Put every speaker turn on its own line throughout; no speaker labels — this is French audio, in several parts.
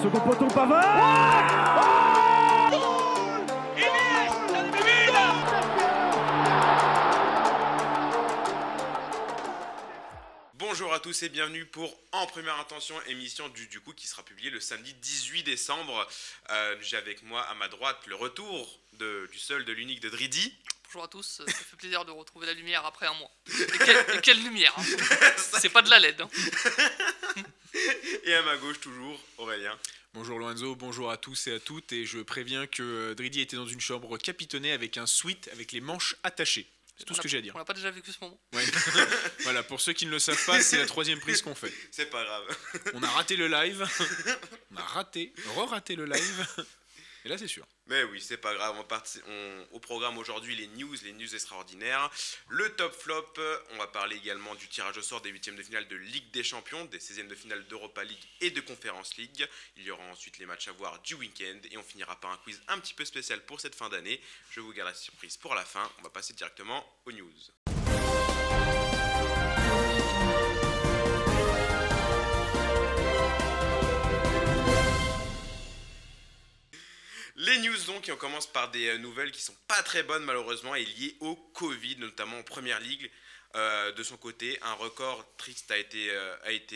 Second poteau, Pavard.
Bonjour à tous et bienvenue pour En Première Intention, émission du coup qui sera publiée le samedi 18 décembre. J'ai avec moi à ma droite le retour du seul, de l'unique de Dridi.
Bonjour à tous, ça fait plaisir de retrouver la lumière après un mois. Et quelle lumière hein. C'est pas de la LED hein.
Et à ma gauche toujours, Aurélien.
Bonjour Lorenzo, bonjour à tous et à toutes. Et je préviens que Dridi était dans une chambre capitonnée avec un sweat avec les manches attachées. C'est tout ce que j'ai à dire.
On n'a pas déjà vécu ce moment.
Ouais. Voilà, pour ceux qui ne le savent pas, c'est la troisième prise qu'on fait.
C'est pas grave.
On a raté le live. On a re-raté le live. Et là, c'est sûr.
Mais oui, c'est pas grave. Au programme aujourd'hui, les news extraordinaires. Le top flop. On va parler également du tirage au sort des 8e de finale de Ligue des Champions, des 16e de finale d'Europa League et de Conference League. Il y aura ensuite les matchs à voir du week-end. Et on finira par un quiz un petit peu spécial pour cette fin d'année. Je vous garde la surprise pour la fin. On va passer directement aux news. Les news donc, et on commence par des nouvelles qui sont pas très bonnes malheureusement et liées au Covid, notamment en Première Ligue. De son côté, un record triste a été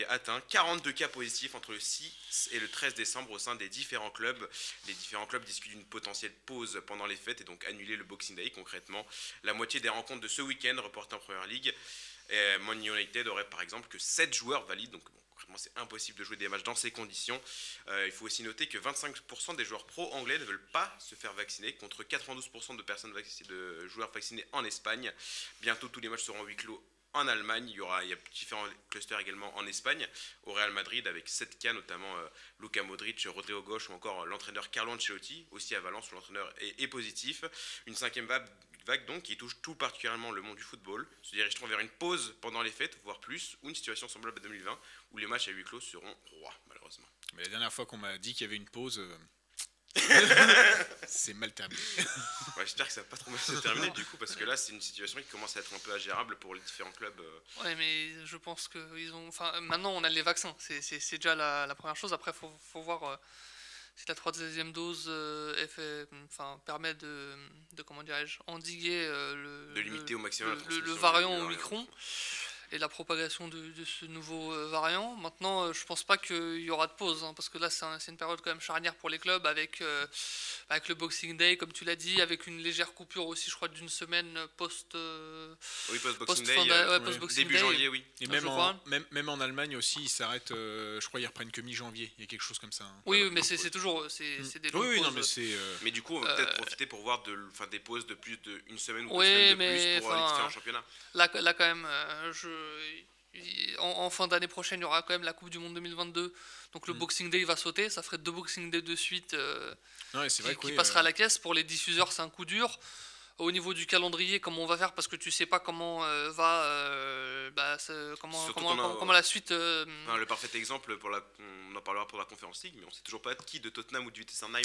atteint. 42 cas positifs entre le 6 et le 13 décembre au sein des différents clubs. Les différents clubs discutent d'une potentielle pause pendant les fêtes et donc annuler le Boxing Day. Concrètement, la moitié des rencontres de ce week-end reportées en Première Ligue. Man United aurait par exemple que 7 joueurs valides, donc concrètement c'est impossible de jouer des matchs dans ces conditions. Il faut aussi noter que 25% des joueurs pro anglais ne veulent pas se faire vacciner, contre 92% de joueurs vaccinés en Espagne. Bientôt tous les matchs seront huis clos en Allemagne. Il y a différents clusters également en Espagne. Au Real Madrid avec 7 cas, notamment Luka Modric, Rodrigo Gosh ou encore l'entraîneur Carlo Ancelotti. Aussi à Valence où l'entraîneur est positif. Une 5e vague donc qui touche tout particulièrement le monde du football. Se dirige-t-on vers une pause pendant les fêtes, voire plus, ou une situation semblable à 2020 où les matchs à huis clos seront rois malheureusement.
Mais la dernière fois qu'on m'a dit qu'il y avait une pause, c'est mal terminé.
Ouais, j'espère que ça va pas trop mal se terminer du coup, parce que là c'est une situation qui commence à être un peu ingérable pour les différents clubs.
Ouais, mais je pense que maintenant on a les vaccins, c'est déjà la première chose. Après faut voir si la troisième dose permet de comment dirais-je, endiguer
de limiter au maximum
le variant Omicron et la propagation de ce nouveau variant. Maintenant, je pense pas qu'il y aura de pause, hein, parce que là, c'est une période quand même charnière pour les clubs, avec le Boxing Day, comme tu l'as dit, avec une légère coupure aussi, je crois, d'une semaine
post-Boxing Day, début janvier, oui.
Et même en Allemagne aussi, ils s'arrêtent, je crois, ils reprennent que mi-janvier. Il y a quelque chose comme ça. Hein.
Oui, mais c'est toujours des longues pauses.
Non, mais c'est...
Mais du coup, on va peut-être profiter pour voir des pauses de plus d'une semaine ou 2 semaines de plus pour les différents championnats.
Là quand même, en fin d'année prochaine, il y aura quand même la Coupe du Monde 2022. Donc le Boxing Day va sauter. Ça ferait 2 Boxing Day de suite qui passera à la caisse. Pour les diffuseurs, c'est un coup dur. Au niveau du calendrier, comment on va faire, parce que tu sais pas comment comment la suite.
Le parfait exemple on en parlera pour la Conference League, mais on sait toujours pas qui de Tottenham ou du Vitesse Arnhem.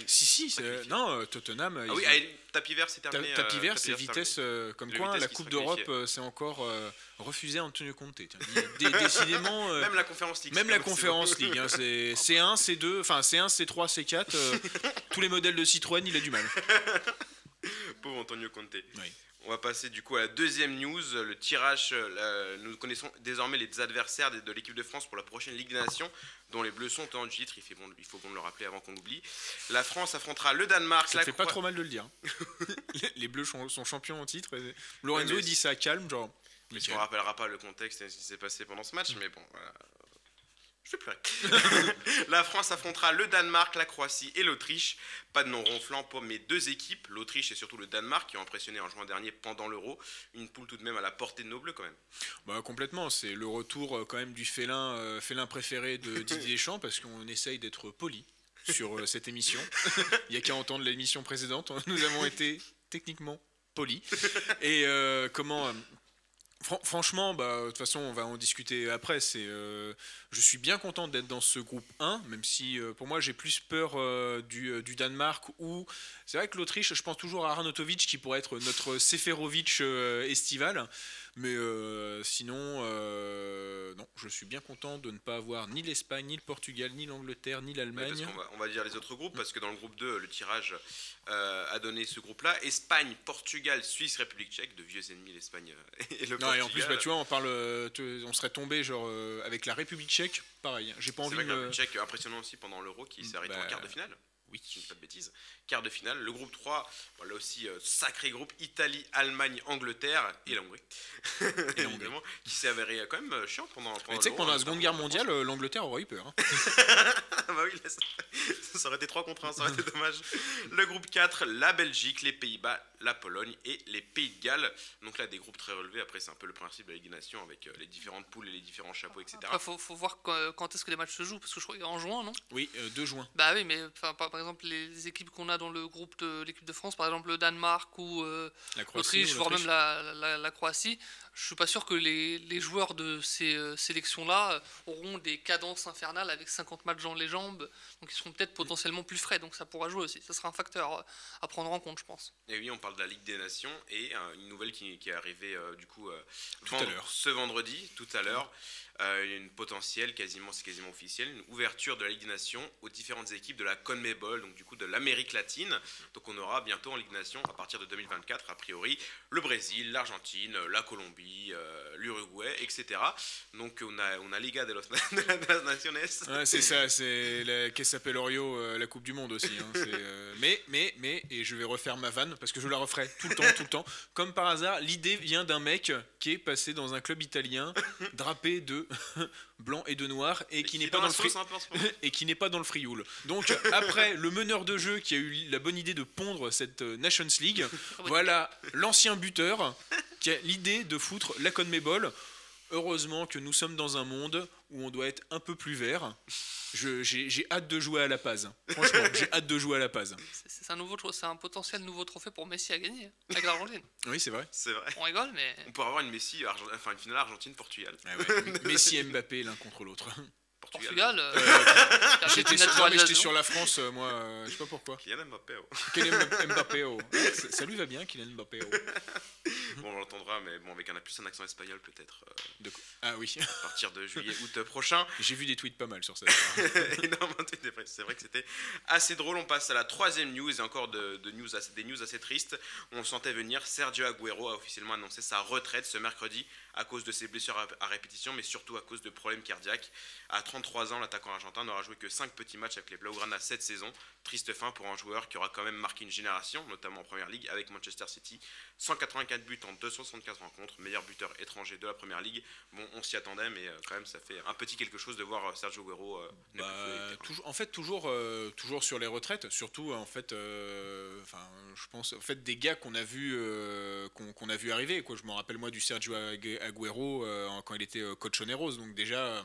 Tottenham.
Ah oui, tapis vert c'est terminé.
Tapis vert, c'est Vitesse comme quoi la Coupe d'Europe, c'est encore refusé à Antonio Conte. Décidément.
Même la Conference League.
Même la Conference League, hein, c'est C1, C2, enfin C1, C3, C4. Tous les modèles de Citroën, il a du mal.
Pauvre Antonio Conte.
Oui.
On va passer du coup à la deuxième news, le tirage. Nous connaissons désormais les adversaires de l'équipe de France pour la prochaine Ligue des Nations, dont les Bleus sont tenants du titre. Il faut bon le rappeler avant qu'on oublie. La France affrontera le Danemark.
Ça fait pas trop mal de le dire. Les Bleus sont champions en titre. Lorenzo dit ça calme, genre.
On ne rappellera pas le contexte et ce qui s'est passé pendant ce match, mais bon, voilà. Je vais pleurer. La France affrontera le Danemark, la Croatie et l'Autriche. Pas de nom ronflant pour mes deux équipes, l'Autriche et surtout le Danemark, qui ont impressionné en juin dernier pendant l'Euro. Une poule tout de même à la portée de nos Bleus quand même.
Bah, complètement, c'est le retour quand même du félin préféré de Didier Deschamps, parce qu'on essaye d'être poli sur cette émission. Il n'y a qu'à entendre l'émission précédente, nous avons été techniquement polis. Et franchement, de toute façon, on va en discuter après. Je suis bien content d'être dans ce groupe 1, même si pour moi j'ai plus peur du Danemark. Ou c'est vrai que l'Autriche, je pense toujours à Arnautovic qui pourrait être notre Seferovic estival. Mais sinon, non, je suis bien content de ne pas avoir ni l'Espagne, ni le Portugal, ni l'Angleterre, ni l'Allemagne.
On va dire les autres groupes, parce que dans le groupe 2, le tirage a donné ce groupe-là. Espagne, Portugal, Suisse, République tchèque, de vieux ennemis l'Espagne et le Portugal.
Et en plus, tu vois, on serait tombé genre avec la République tchèque, pareil. J'ai pas envie
de.
La
République tchèque, impressionnant aussi pendant l'Euro, qui s'est arrêté en quart de finale.
Oui,
je ne dis pas de bêtises. Quart de finale. Le groupe 3, là aussi, sacré groupe. Italie, Allemagne, Angleterre et la Hongrie. Évidemment, qui s'est avéré quand même chiant pendant
tu sais que pendant la Seconde Guerre mondiale, l'Angleterre aurait eu peur. Hein.
Bah oui, ça aurait été 3 contre 1, ça aurait été dommage. Le groupe 4, la Belgique, les Pays-Bas, la Pologne et les Pays de Galles. Donc là, des groupes très relevés. Après, c'est un peu le principe de la Ligue des Nations avec les différentes poules et les différents chapeaux, etc.
Après, faut voir quand est-ce que les matchs se jouent, parce que je crois qu'il y a en juin, non ?
Oui, 2 juin.
Bah oui, mais par exemple, les équipes qu'on a dans le groupe de l'équipe de France, par exemple le Danemark ou l'Autriche, voire même la Croatie, je suis pas sûr que les joueurs de ces sélections-là auront des cadences infernales avec 50 matchs dans les jambes, donc ils seront peut-être potentiellement plus frais, donc ça pourra jouer aussi. Ça sera un facteur à prendre en compte, je pense.
Et oui, on parle de la Ligue des Nations et une nouvelle qui est arrivée du coup
ce
vendredi, tout à l'heure. Une potentielle, c'est quasiment officiel, une ouverture de la Ligue des Nations aux différentes équipes de la CONMEBOL, donc du coup de l'Amérique latine. Donc on aura bientôt en Ligue des Nations, à partir de 2024, a priori, le Brésil, l'Argentine, la Colombie, l'Uruguay, etc. Donc on a Liga de las Naciones.
Ouais, c'est ça, c'est la Qu'est-ce s'appelle Orio, la Coupe du Monde aussi. Hein, mais, et je vais refaire ma vanne, parce que je la referai tout le temps. Comme par hasard, l'idée vient d'un mec qui est passé dans un club italien, drapé de blanc et de noir et qui n'est pas dans le frioul. Donc après le meneur de jeu qui a eu la bonne idée de pondre cette Nations League, voilà l'ancien buteur qui a l'idée de foutre la CONMEBOL. Heureusement que nous sommes dans un monde où on doit être un peu plus vert. J'ai hâte de jouer à la Paz. Franchement, j'ai hâte de jouer à la Paz.
C'est un potentiel nouveau trophée pour Messi à gagner avec l'Argentine.
Oui, c'est vrai.
On rigole, mais
on pourrait avoir une finale Argentine-Portugal.
Ah ouais. Messi et Mbappé l'un contre l'autre.
Portugal.
J'étais sur la France, moi, je sais pas pourquoi.
Kylian Mbappé.
Kylian Mbappé. Ça lui va bien, Kylian Mbappé.
Bon, on l'entendra, mais bon, avec un accent espagnol peut-être.
Ah oui.
À partir de juillet-août prochain.
J'ai vu des tweets pas mal sur ça.
Énormément de tweets, c'est vrai que c'était assez drôle. On passe à la 3e news et encore des news assez tristes. On sentait venir. Sergio Agüero a officiellement annoncé sa retraite ce mercredi à cause de ses blessures à répétition, mais surtout à cause de problèmes cardiaques. À 33 ans, l'attaquant argentin n'aura joué que 5 petits matchs avec les Blaugrana cette saison. Triste fin pour un joueur qui aura quand même marqué une génération, notamment en Première Ligue avec Manchester City. 184 buts en 275 rencontres, meilleur buteur étranger de la Première Ligue. Bon, on s'y attendait, mais quand même, ça fait un petit quelque chose de voir Sergio Agüero
toujours sur les retraites, surtout en fait, je pense en fait des gars qu'on a vu arriver. Quoi. Je me rappelle moi du Sergio Agüero quand il était coach Oneros, donc déjà.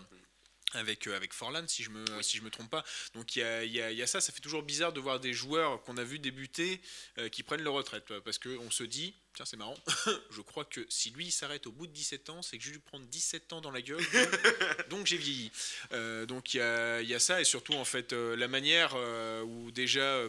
Avec Forlan, si je me trompe pas. Donc il y a ça fait toujours bizarre de voir des joueurs qu'on a vu débuter qui prennent leur retraite, parce qu'on se dit, tiens c'est marrant, je crois que si lui il s'arrête au bout de 17 ans, c'est que je vais lui prendre 17 ans dans la gueule, donc j'ai vieilli. Donc il y a ça, et surtout en fait la manière où déjà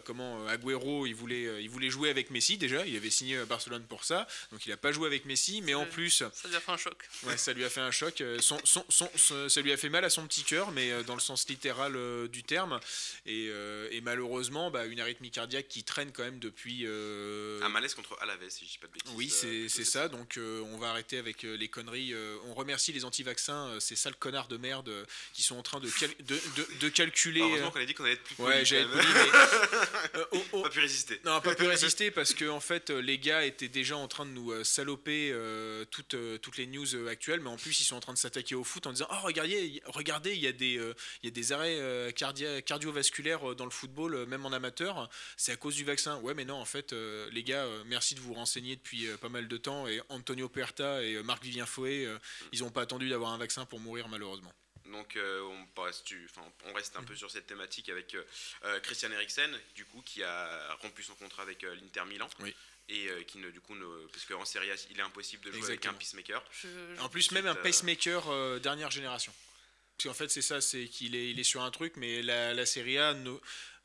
Agüero il voulait jouer avec Messi, déjà il avait signé à Barcelone pour ça, donc il n'a pas joué avec Messi, mais en plus
ça lui a fait un choc.
Ouais, ça lui a fait un choc, ça lui a fait mal à son petit cœur, mais dans le sens littéral du terme, et malheureusement une arythmie cardiaque qui traîne quand même depuis
un malaise contre Alaves, si je dis pas de bêtises.
Oui, c'est ça, donc on va arrêter avec les conneries. On remercie les anti-vaccins, ces sales connards de merde qui sont en train de calculer.
Heureusement qu'on a dit qu'on allait être plus poli.
Ouais, j'avais poli, mais
pas pu résister.
Non, pas pu résister, parce que en fait les gars étaient déjà en train de nous saloper toutes les news actuelles, mais en plus ils sont en train de s'attaquer au foot en disant oh regardez il y a des arrêts cardiovasculaires dans le football, même en amateur, c'est à cause du vaccin. Ouais, mais non, en fait les gars, merci de vous renseigner depuis pas mal de temps, et Antonio Puerta et Marc-Vivien Foé, ils n'ont pas attendu d'avoir un vaccin pour mourir, malheureusement.
Donc on reste un peu sur cette thématique avec Christian Eriksen, du coup, qui a rompu son contrat avec l'Inter Milan.
Oui.
Et qui parce qu'en Serie A il est impossible de jouer Exactement. Avec un pacemaker.
En plus même un pacemaker dernière génération. Parce qu'en fait c'est ça, c'est qu'il est sur un truc, mais la Serie A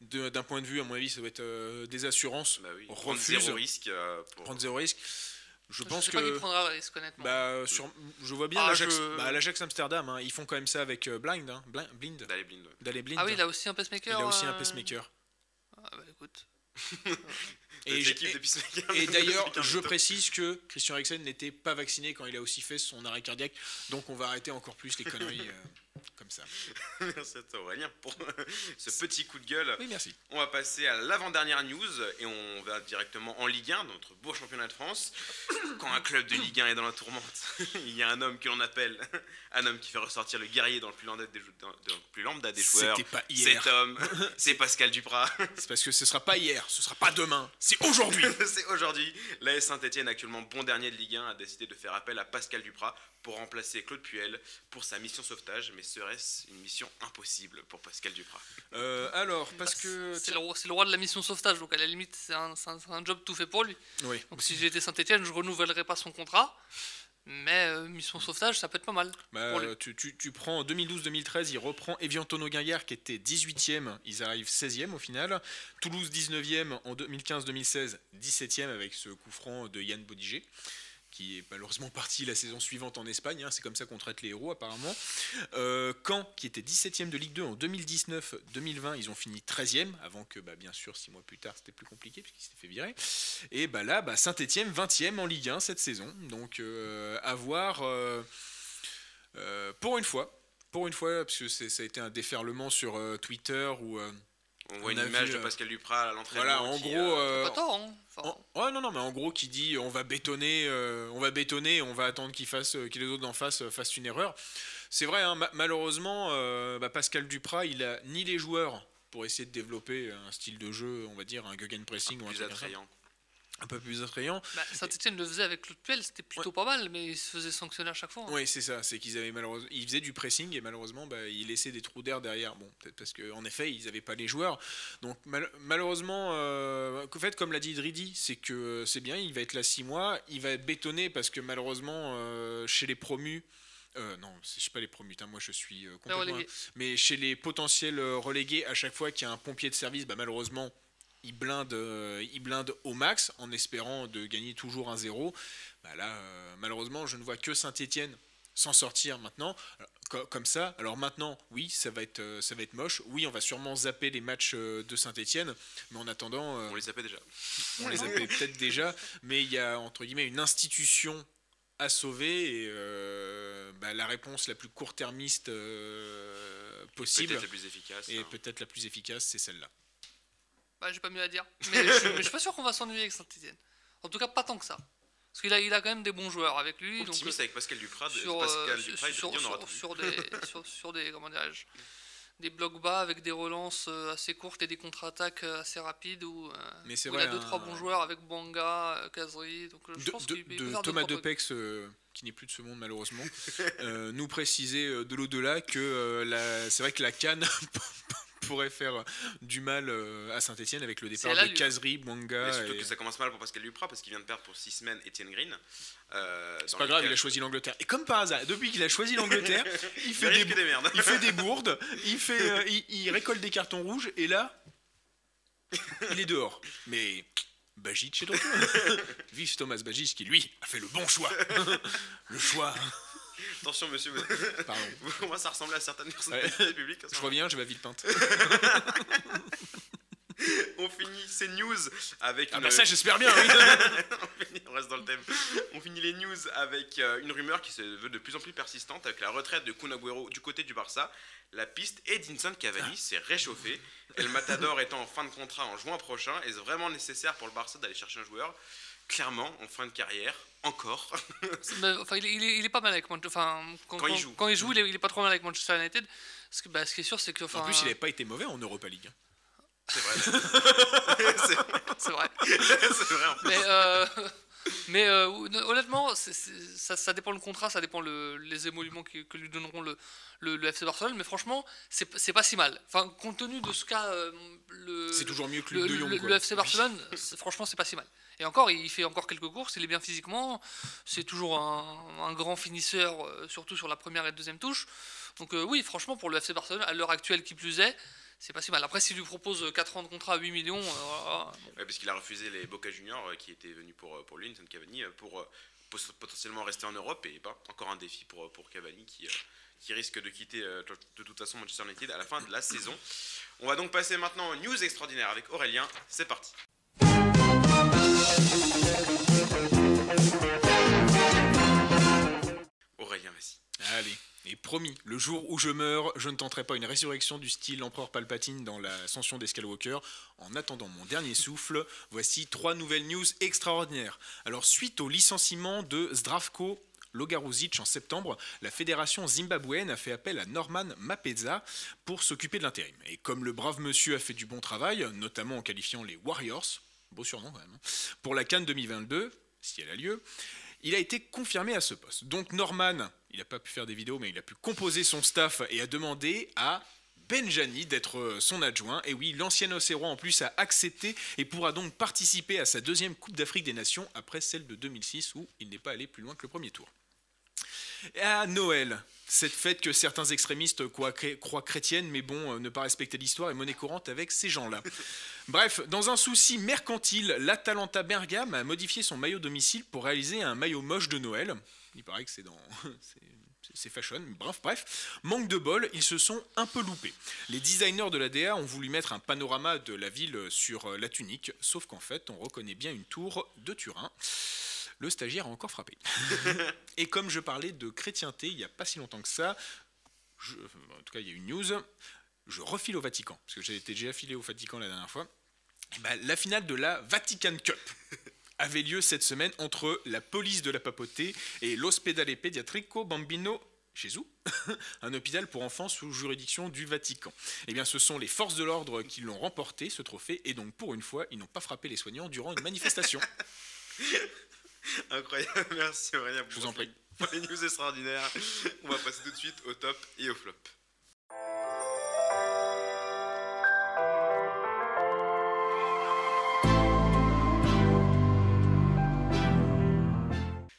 d'un point de vue, à mon avis, ça doit être des assurances.
Prendre zéro risque.
Prendre zéro risque. Je pense
sais pas qui prendra le risque, honnêtement.
Je vois bien l'Ajax Amsterdam, hein, ils font quand même ça avec Blind.
D'aller blind.
Daley Blind.
Ah oui, il a aussi un pacemaker.
Il a aussi un pacemaker.
Ah bah écoute.
Et d'ailleurs, je précise que Christian Eriksen n'était pas vacciné quand il a aussi fait son arrêt cardiaque. Donc on va arrêter encore plus les conneries comme ça.
Merci à toi Aurélien pour ce petit coup de gueule.
Oui, merci.
On va passer à l'avant-dernière news et on va directement en Ligue 1, notre beau championnat de France. Quand un club de Ligue 1 est dans la tourmente, il y a un homme que l'on appelle, un homme qui fait ressortir le guerrier dans le plus lambda des joueurs.
C'était pas hier.
Cet homme, c'est Pascal Duprat.
C'est parce que ce sera pas hier, ce sera pas demain, c'est aujourd'hui.
C'est aujourd'hui. L'AS Saint-Etienne, actuellement bon dernier de Ligue 1, a décidé de faire appel à Pascal Duprat pour remplacer Claude Puel pour sa mission sauvetage. Mais serait-ce une mission impossible pour Pascal Duprat?
Parce que...
C'est le roi de la mission sauvetage, donc à la limite, c'est un job tout fait pour lui.
Oui.
Donc si j'étais Saint-Etienne, je renouvellerais pas son contrat. Mais mission sauvetage, ça peut être pas mal.
Tu prends en 2012-2013, il reprend Evian Tono-Guinguerre qui était 18e, ils arrivent 16e au final. Toulouse 19e en 2015-2016, 17e avec ce coup franc de Yann Bodiger, qui est malheureusement parti la saison suivante en Espagne, hein, c'est comme ça qu'on traite les héros apparemment. Caen, qui était 17e de Ligue 2 en 2019-2020, ils ont fini 13e, avant que bien sûr 6 mois plus tard c'était plus compliqué puisqu'il s'était fait virer. Et là, Saint-Etienne 20e en Ligue 1 cette saison, donc à voir pour une fois, parce que ça a été un déferlement sur Twitter où...
On voit une image de Pascal Duprat à l'entraînement.
Voilà, en gros...
pas tort, hein.
Mais en gros, qui dit on va bétonner, on va attendre que les autres d'en face fassent une erreur. C'est vrai, hein, malheureusement, Pascal Duprat, il a ni les joueurs pour essayer de développer un style de jeu, on va dire, un gegenpressing ou un truc attrayant. Un peu plus attrayant.
Saint-Etienne le faisait avec Claude Puel, c'était plutôt pas mal, mais il se faisait sanctionner à chaque fois. Hein.
Oui, c'est ça, c'est qu'ils avaient malheureusement, ils faisaient du pressing et malheureusement, ils laissaient des trous d'air derrière. Bon, peut-être parce qu'en effet, ils n'avaient pas les joueurs. Donc malheureusement, en fait, comme l'a dit Dridi, c'est que c'est bien, il va être là 6 mois, il va être bétonné parce que malheureusement, chez les promus. Non, je sais pas les promus, moi je suis complètement. Mais chez les potentiels relégués, à chaque fois qu'il y a un pompier de service, malheureusement. Il blinde au max en espérant de gagner toujours 1-0. Là, malheureusement, je ne vois que Saint-Etienne s'en sortir maintenant. Alors, comme ça. Alors maintenant, oui, ça va être moche. Oui, on va sûrement zapper les matchs de Saint-Etienne. Mais en attendant...
on les zappait déjà.
On les zappait peut-être déjà. Mais il y a, entre guillemets, une institution à sauver. Et la réponse la plus court-termiste possible.
Peut-être la plus efficace.
Et peut-être la plus efficace, c'est celle-là.
J'ai pas mieux à dire. Mais je suis pas sûr qu'on va s'ennuyer avec Saint-Etienne. En tout cas, pas tant que ça. Parce qu'il a quand même des bons joueurs avec lui.
Optimiste avec Pascal Duprat.
Sur des comment dirais-je, des blocs bas avec des relances assez courtes et des contre-attaques assez rapides où il a 2-3 bons joueurs avec Bouanga, Kazri. Donc je pense qu'il peut faire
Thomas Depex, qui n'est plus de ce monde malheureusement, nous précisait de l'au-delà que c'est vrai que la CAN pourrait faire du mal à Saint-Etienne avec le départ de Kazri, Bouanga.
Mais surtout que ça commence mal pour Pascal Duprat parce qu'il vient de perdre pour 6 semaines Étienne Green.
C'est pas grave, il a choisi l'Angleterre. Et comme par hasard, depuis qu'il a choisi l'Angleterre, il fait des bourdes, il récolte des cartons rouges et là, il est dehors. Mais Bajic est donc vive Thomas Bajic qui lui a fait le bon choix. Le choix.
Attention monsieur,
pardon.
Vous commencez à ressembler à certaines personnalités publiques.
Je reviens, je vais à Villepinte.
On finit ces news avec
ça j'espère bien, oui.
On reste dans le thème. On finit les news avec une rumeur qui se veut de plus en plus persistante avec la retraite de Kun Agüero du côté du Barça. La piste Edinson Cavani s'est réchauffée. El Matador étant en fin de contrat en juin prochain, est-ce vraiment nécessaire pour le Barça d'aller chercher un joueur clairement en fin de carrière, encore?
Il est pas mal avec Manchester. Quand il joue, il est pas trop mal avec Manchester United. Parce que, ce qui est sûr, c'est que.
En plus, il n'avait pas été mauvais en Europa League.
C'est vrai.
C'est vrai.
C'est vrai.
Mais honnêtement, ça dépend le contrat, ça dépend les émoluments que lui donneront le FC Barcelone. Mais franchement, c'est pas si mal. Enfin, compte tenu de ce qu'a
c'est toujours mieux que
le FC Barcelone. Franchement, c'est pas si mal. Et encore, il fait encore quelques courses, il est bien physiquement. C'est toujours un grand finisseur, surtout sur la première et deuxième touche. Donc oui, franchement, pour le FC Barcelone, à l'heure actuelle qui plus est, c'est pas si mal. Après, s'il lui propose 4 ans de contrat à 8 millions, voilà, bon.
Ouais, parce qu'il a refusé les Boca Juniors qui étaient venus pour lui, Edinson Cavani, pour potentiellement rester en Europe. Et encore un défi pour Cavani qui risque de quitter de toute façon Manchester United à la fin de la saison. On va donc passer maintenant aux news extraordinaires avec Aurélien. C'est parti. Aurélien, vas-y.
Allez, et promis, le jour où je meurs, je ne tenterai pas une résurrection du style l'empereur Palpatine dans l'ascension des Skywalker. En attendant mon dernier souffle, voici 3 nouvelles news extraordinaires. Alors, suite au licenciement de Zdravko Logaruzic en septembre, la fédération zimbabwéenne a fait appel à Norman Mapeza pour s'occuper de l'intérim. Et comme le brave monsieur a fait du bon travail, notamment en qualifiant les Warriors, beau surnom quand même, pour la CAN 2022, si elle a lieu, il a été confirmé à ce poste. Donc Norman, il n'a pas pu faire des vidéos, mais il a pu composer son staff et a demandé à Benjani d'être son adjoint. Et oui, l'ancien Océrois en plus a accepté et pourra donc participer à sa 2e Coupe d'Afrique des Nations après celle de 2006 où il n'est pas allé plus loin que le premier tour. Et à Noël, cette fête que certains extrémistes croient chrétienne, mais bon, ne pas respecter l'histoire est monnaie courante avec ces gens-là. Bref, dans un souci mercantile, l'Atalanta Bergame a modifié son maillot domicile pour réaliser un maillot moche de Noël. Il paraît que c'est fashion, bref. Manque de bol, ils se sont un peu loupés. Les designers de la DA ont voulu mettre un panorama de la ville sur la tunique, sauf qu'en fait, on reconnaît bien une tour de Turin. Le stagiaire a encore frappé. Et comme je parlais de chrétienté, il n'y a pas si longtemps que ça, en tout cas il y a une news, je refile au Vatican, parce que j'ai été déjà affilé au Vatican la dernière fois. La finale de la Vatican Cup avait lieu cette semaine entre la police de la papauté et l'Ospedale Pediatrico Bambino Gesù, un hôpital pour enfants sous juridiction du Vatican. Eh bien, ce sont les forces de l'ordre qui l'ont remporté, ce trophée, et donc pour une fois, ils n'ont pas frappé les soignants durant une manifestation.
Incroyable, merci Aurélien.
Je vous en prie.
Pour les news extraordinaires, on va passer tout de suite au top et au flop.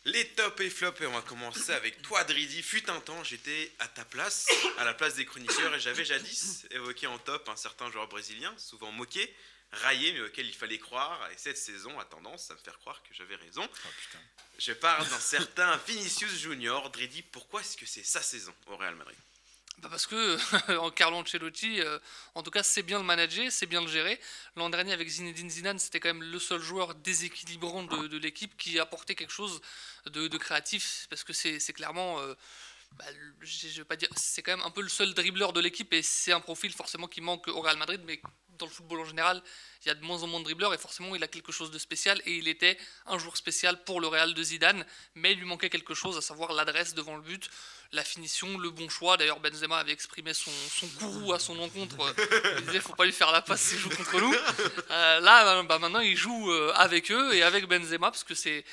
Les top et flop, et on va commencer avec toi Dridi. Fut un temps, j'étais à ta place, à la place des chroniqueurs, et j'avais jadis évoqué en top un certain joueur brésilien, souvent moqué, raillé, mais auquel il fallait croire, et cette saison a tendance à me faire croire que j'avais raison.
Oh, putain.
Je parle d'un certain Vinicius Junior. Dridi, pourquoi est-ce que c'est sa saison au Real Madrid?
Parce que Carlo Ancelotti, en tout cas, c'est bien le manager, c'est bien le gérer. L'an dernier, avec Zinedine Zidane, c'était quand même le seul joueur déséquilibrant de l'équipe qui apportait quelque chose de créatif, parce que c'est clairement... je vais pas dire, c'est quand même un peu le seul dribbleur de l'équipe et c'est un profil forcément qui manque au Real Madrid, mais dans le football en général, il y a de moins en moins de dribbleurs et forcément il a quelque chose de spécial et il était un joueur spécial pour le Real de Zidane, mais il lui manquait quelque chose, à savoir l'adresse devant le but, la finition, le bon choix. D'ailleurs, Benzema avait exprimé son courroux à son encontre. Il disait faut pas lui faire la passe s'il joue contre nous. Là, maintenant, il joue avec eux et avec Benzema parce que c'est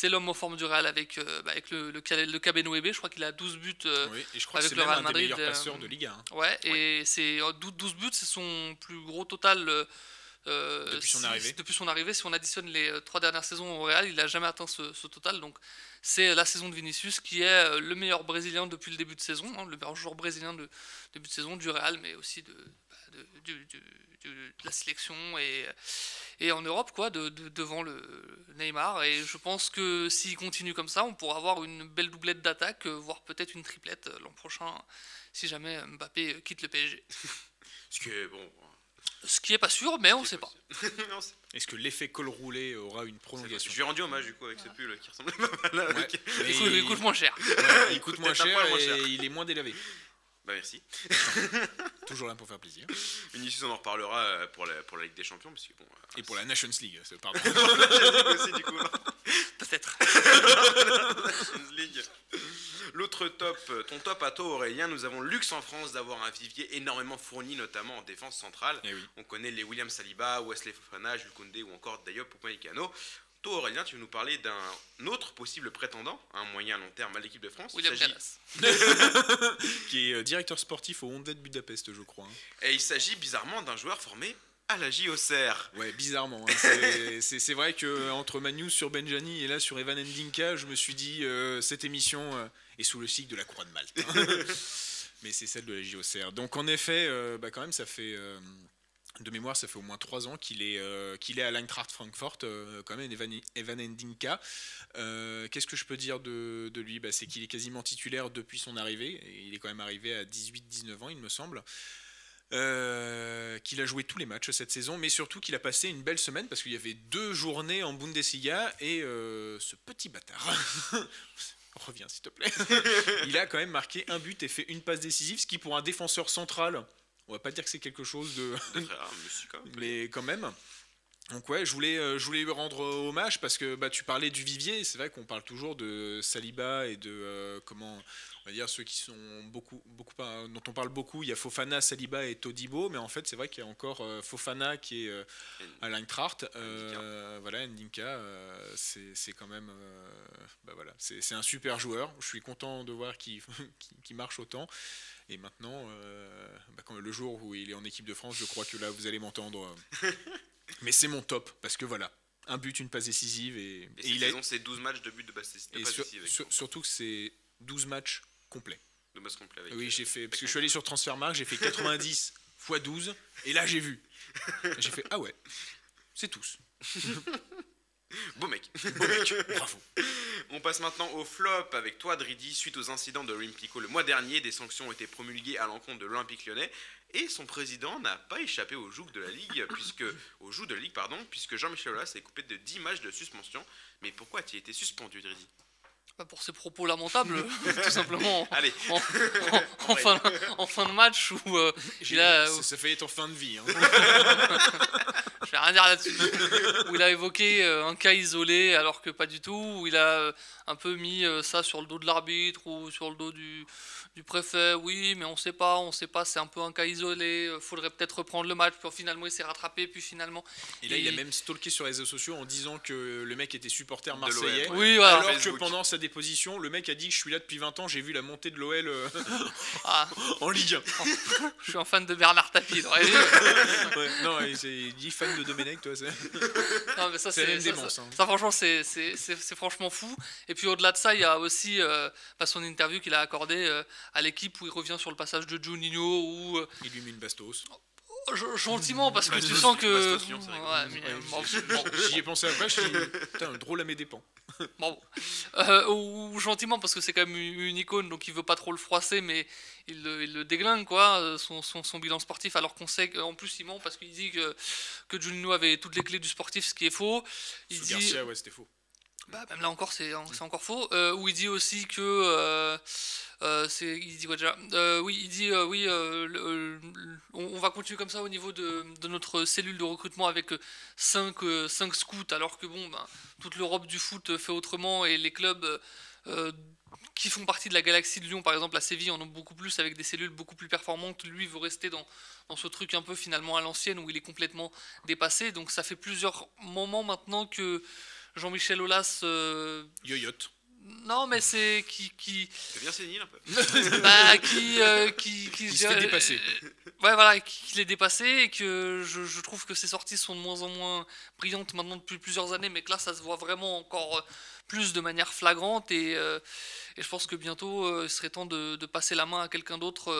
l'homme en forme du Real avec le Cabenouébé. Je crois qu'il a 12 buts
oui, et je crois
avec
que c'est
le
même
Real
un
Madrid.
des meilleurs passeurs de Liga. Hein.
Ouais, et c'est 12 buts, c'est son plus gros total. Depuis son arrivée, si on additionne les 3 dernières saisons au Real, il n'a jamais atteint ce total. Donc c'est la saison de Vinicius qui est le meilleur Brésilien depuis le début de saison, hein, le meilleur joueur brésilien de début de saison du Real, mais aussi de la sélection et en Europe, quoi, devant le Neymar. Et je pense que s'il continue comme ça, on pourra avoir une belle doublette d'attaque, voire peut-être une triplette l'an prochain, si jamais Mbappé quitte le PSG. Ce qui est pas sûr, mais on ne sait pas.
Est-ce que l'effet col roulé aura une prolongation?
Je lui ai rendu hommage du coup avec ce pull qui ressemble pas mal à
il coûte moins cher.
Ouais, il coûte moins cher et il est moins délavé.
Bah merci.
Toujours là pour faire plaisir.
Vinicius, on en reparlera pour la Ligue des Champions parce que bon.
Et pour la Nations League, pardon.
aussi du coup.
Peut-être.
League. L'autre top, ton top à toi Aurélien, nous avons le luxe en France d'avoir un vivier énormément fourni, notamment en défense centrale.
Oui.
On connaît les William Saliba, Wesley Fofana, Jules Koundé ou encore Diop Upamecano. Toi Aurélien, tu veux nous parler d'un autre possible prétendant à un moyen long terme à l'équipe de France.
William Gallas.
Qui est directeur sportif au Honda de Budapest, je crois.
Et il s'agit bizarrement d'un joueur formé à la JOCR.
Ouais, bizarrement. Hein. C'est vrai que entre ma news sur Benjani et là sur Evan Ndinka, je me suis dit cette émission est sous le signe de la Croix de Malte. Hein. Mais c'est celle de la JOCR. Donc en effet, quand même, ça fait... de mémoire, ça fait au moins 3 ans qu'il est à l'Eintracht Francfort, quand même, Evan Ndinka. Qu'est-ce que je peux dire de lui? C'est qu'il est quasiment titulaire depuis son arrivée. Il est quand même arrivé à 18-19 ans, il me semble. Qu'il a joué tous les matchs cette saison, mais surtout qu'il a passé une belle semaine parce qu'il y avait 2 journées en Bundesliga et ce petit bâtard, reviens s'il te plaît, il a quand même marqué un but et fait une passe décisive, ce qui pour un défenseur central, on va pas dire que c'est quelque chose de
très rare,
mais quand même. Donc ouais, je voulais lui rendre hommage parce que tu parlais du vivier, c'est vrai qu'on parle toujours de Saliba et de comment on va dire ceux qui sont beaucoup dont on parle beaucoup, il y a Fofana, Saliba et Todibo, mais en fait c'est vrai qu'il y a encore Fofana qui est à l'Eintracht, voilà, Ndinka, c'est quand même voilà, c'est un super joueur, je suis content de voir qu'il marche autant. Et maintenant, quand le jour où il est en équipe de France, je crois que là vous allez m'entendre. Mais c'est mon top, parce que voilà, un but, une passe décisive. Et
cette saison, c'est 12 matchs de but de passe décisive.
Surtout que c'est 12 matchs complets.
12 matchs complets avec.
Oui, j'ai fait, parce que je suis allé sur Transfermarkt, j'ai fait 90 x 12, et là j'ai vu. J'ai fait, ah ouais, c'est tous.
Beau mec,
bravo.
On passe maintenant au flop avec toi, Dridi. Suite aux incidents de Olympico le mois dernier, des sanctions ont été promulguées à l'encontre de l'Olympique Lyonnais et son président n'a pas échappé au joug de la Ligue, puisque Jean-Michel Aulas est coupé de 10 matchs de suspension. Mais pourquoi a-t-il été suspendu, Dridi?
Pour ses propos lamentables, tout simplement.
Allez.
En fin de match où
ça fait être en fin de vie. Hein.
Je vais rien dire là-dessus. Où il a évoqué un cas isolé alors que pas du tout. Où il a un peu mis ça sur le dos de l'arbitre ou sur le dos du préfet. Oui, mais on sait pas, c'est un peu un cas isolé. Faudrait peut-être reprendre le match. Puis finalement, il s'est rattrapé. Puis finalement.
Et là, il a même stalké sur les réseaux sociaux en disant que le mec était supporter marseillais.
Oui, voilà.
Alors que pendant sa déposition, le mec a dit que je suis là depuis 20 ans, j'ai vu la montée de l'OL en Ligue 1.
Je suis un fan de Bernard Tapie.
Ouais, non, il dit fan de Domenech, toi.
Non, mais ça,
c'est la démence.
Ça, franchement, c'est franchement fou. Et puis au-delà de ça, il y a aussi son interview qu'il a accordée à l'équipe où il revient sur le passage de Juninho où
il lui met une bastos.
gentiment parce que tu sens que
j'y ai pensé après, je me suis dit putain, drôle à mes dépens.
Ou gentiment parce que c'est quand même une icône, donc il veut pas trop le froisser, mais il le déglingue quoi, son bilan sportif, alors qu'on sait qu'en plus il ment parce qu'il dit que Juninho avait toutes les clés du sportif, ce qui est faux. Il dit
Garcia, ouais, c'était faux.
Même là encore c'est encore faux. Où il dit aussi que il dit quoi déjà oui, il dit on va continuer comme ça au niveau de notre cellule de recrutement avec 5 scouts, alors que toute l'Europe du foot fait autrement et les clubs qui font partie de la galaxie de Lyon, par exemple à Séville, en ont beaucoup plus avec des cellules beaucoup plus performantes. Lui veut rester dans ce truc un peu finalement à l'ancienne où il est complètement dépassé. Donc ça fait plusieurs moments maintenant que Jean-Michel Aulas
yoyote.
Non, mais c'est qui
c'est bien sénile un peu.
Qui
se fait dépasser.
Ouais, voilà, qu'il est dépassé et que je trouve que ses sorties sont de moins en moins brillantes maintenant depuis plusieurs années, mais que là ça se voit vraiment encore plus de manière flagrante et je pense que bientôt il serait temps de passer la main à quelqu'un d'autre,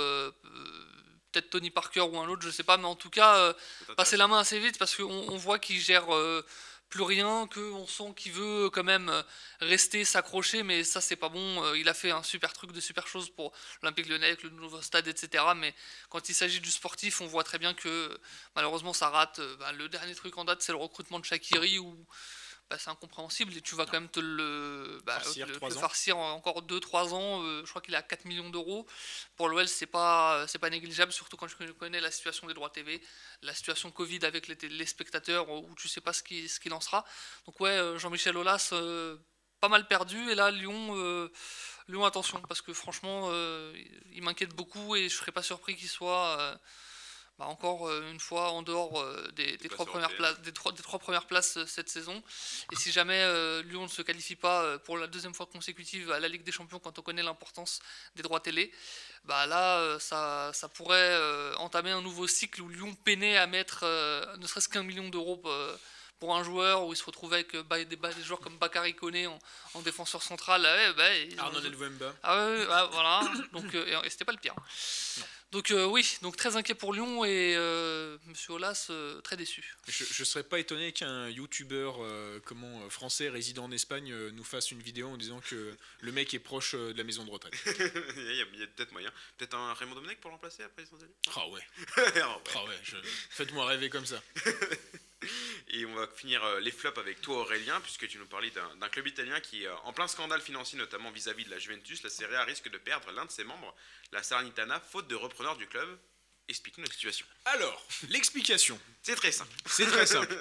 peut-être Tony Parker ou un autre, je sais pas, mais en tout cas passer la main assez vite parce qu'on voit qu'il gère plus rien, qu'on sent qu'il veut quand même rester, s'accrocher, mais ça c'est pas bon. Il a fait un super truc, de super choses pour l'Olympique Lyonnais avec le nouveau stade, etc. Mais quand il s'agit du sportif, on voit très bien que malheureusement ça rate. Le dernier truc en date, c'est le recrutement de Shaqiri où c'est incompréhensible et tu vas quand même te le farcir encore 2-3 ans. Je crois qu'il est à 4 millions d'euros. Pour l'OL, c'est pas négligeable, surtout quand je connais la situation des droits TV, la situation Covid avec les spectateurs, où tu sais pas ce qu'il en sera. Donc ouais, Jean-Michel Aulas, pas mal perdu. Et là, Lyon, attention, parce que franchement, il m'inquiète beaucoup et je serais pas surpris qu'il soit... encore une fois en dehors des 3 premières places cette saison. Et si jamais Lyon ne se qualifie pas pour la 2e fois consécutive à la Ligue des Champions, quand on connaît l'importance des droits télé, là ça pourrait entamer un nouveau cycle où Lyon peinait à mettre ne serait-ce qu'1 million d'euros pour un joueur où il se retrouvait avec des joueurs comme Bakary Koné en défenseur central.
Arnaud Delvemba.
Ah ouais, voilà. Donc, et c'était pas le pire.
Non.
Donc oui, donc très inquiet pour Lyon et Monsieur Aulas très déçu.
Je serais pas étonné qu'un youtubeur français résident en Espagne nous fasse une vidéo en disant que le mec est proche de la maison de retraite.
Il y a peut-être moyen. Peut-être un Raymond Domenech pour l'emplacer après les Antilles.
Ah ouais.
Ah ouais.
Faites-moi rêver comme ça.
Et on va finir les flops avec toi Aurélien, puisque tu nous parlais d'un club italien qui est en plein scandale financier, notamment vis-à-vis de la Juventus. La Serie A risque de perdre l'un de ses membres, la Salernitana, faute de repreneur du club. Explique-nous la situation.
Alors, l'explication.
C'est très simple.
C'est très simple.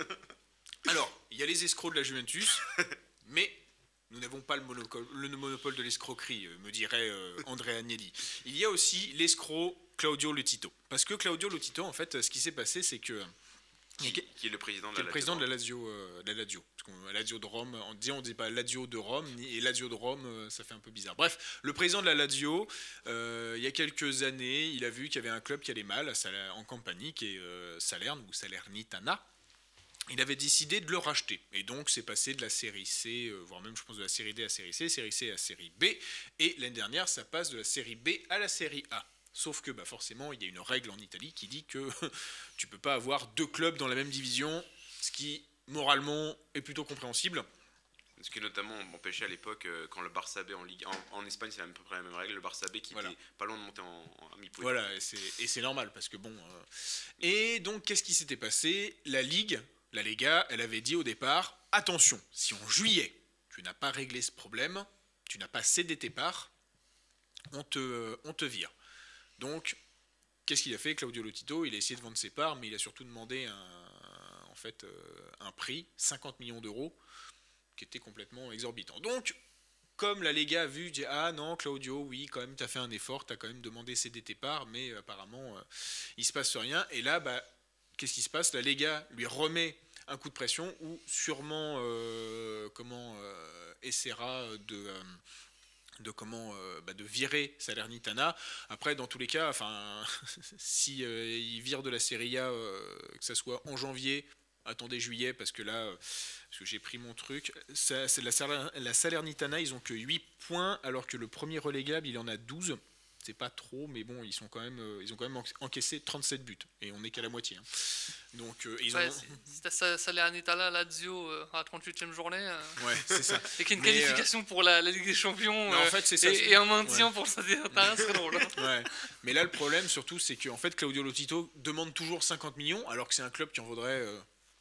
Alors, il y a les escrocs de la Juventus, mais nous n'avons pas le monopole de l'escroquerie, me dirait Andrea Agnelli. Il y a aussi l'escroc Claudio Lotito. Parce que Claudio Lotito, en fait, ce qui s'est passé, c'est que...
Qui est le président de la Lazio.
Le président de la Lazio. Parce qu'on Lazio de Rome, on dit pas Lazio de Rome, et Lazio de Rome, ça fait un peu bizarre. Bref, le président de la Lazio, il y a quelques années, il a vu qu'il y avait un club qui allait mal en Campanie, qui est Salerne ou Salernitana. Il avait décidé de le racheter. Et donc, c'est passé de la série C, voire même, je pense, de la série D à série C à série B. Et l'année dernière, ça passe de la série B à la série A. Sauf que forcément, il y a une règle en Italie qui dit que tu ne peux pas avoir deux clubs dans la même division, ce qui, moralement, est plutôt compréhensible.
Ce qui notamment m'empêchait à l'époque, quand le Barça B en Ligue en Espagne, c'est à peu près la même règle, le Barça B qui était pas loin de monter en mi-poule.
Voilà, et c'est normal, parce que bon... Et donc, qu'est-ce qui s'était passé ? La Lega, elle avait dit au départ, attention, si en juillet, tu n'as pas réglé ce problème, tu n'as pas cédé tes parts, on te vire. Donc, qu'est-ce qu'il a fait, Claudio Lotito ? Il a essayé de vendre ses parts, mais il a surtout demandé un prix, 50 millions d'euros, qui était complètement exorbitant. Donc, comme la Lega a vu, dit « Ah non, Claudio, oui, quand même, tu as fait un effort, tu as quand même demandé céder tes parts, mais apparemment, il ne se passe rien. » Et là, qu'est-ce qui se passe ? La Lega lui remet un coup de pression, ou sûrement, essaiera de virer Salernitana. Après, dans tous les cas, si il vire de la Serie A, que ça soit en janvier, attendez juillet, parce que là, parce que j'ai pris mon truc, c'est la Salernitana, ils ont que 8 points, alors que le premier relégable, il en a 12. C'est pas trop, mais bon, ils ont quand même encaissé 37 buts, et on n'est qu'à la moitié. Donc,
c'est Salernitana Lazio à la 38e journée.
Ouais, c'est ça.
Et qu'il y a une qualification pour la Ligue des Champions,
en fait, c'est ça,
et un maintien pour Salernitana, c'est drôle.
Ouais. Mais là, le problème, surtout, c'est que en fait, Claudio Lotito demande toujours 50 millions, alors que c'est un club qui en vaudrait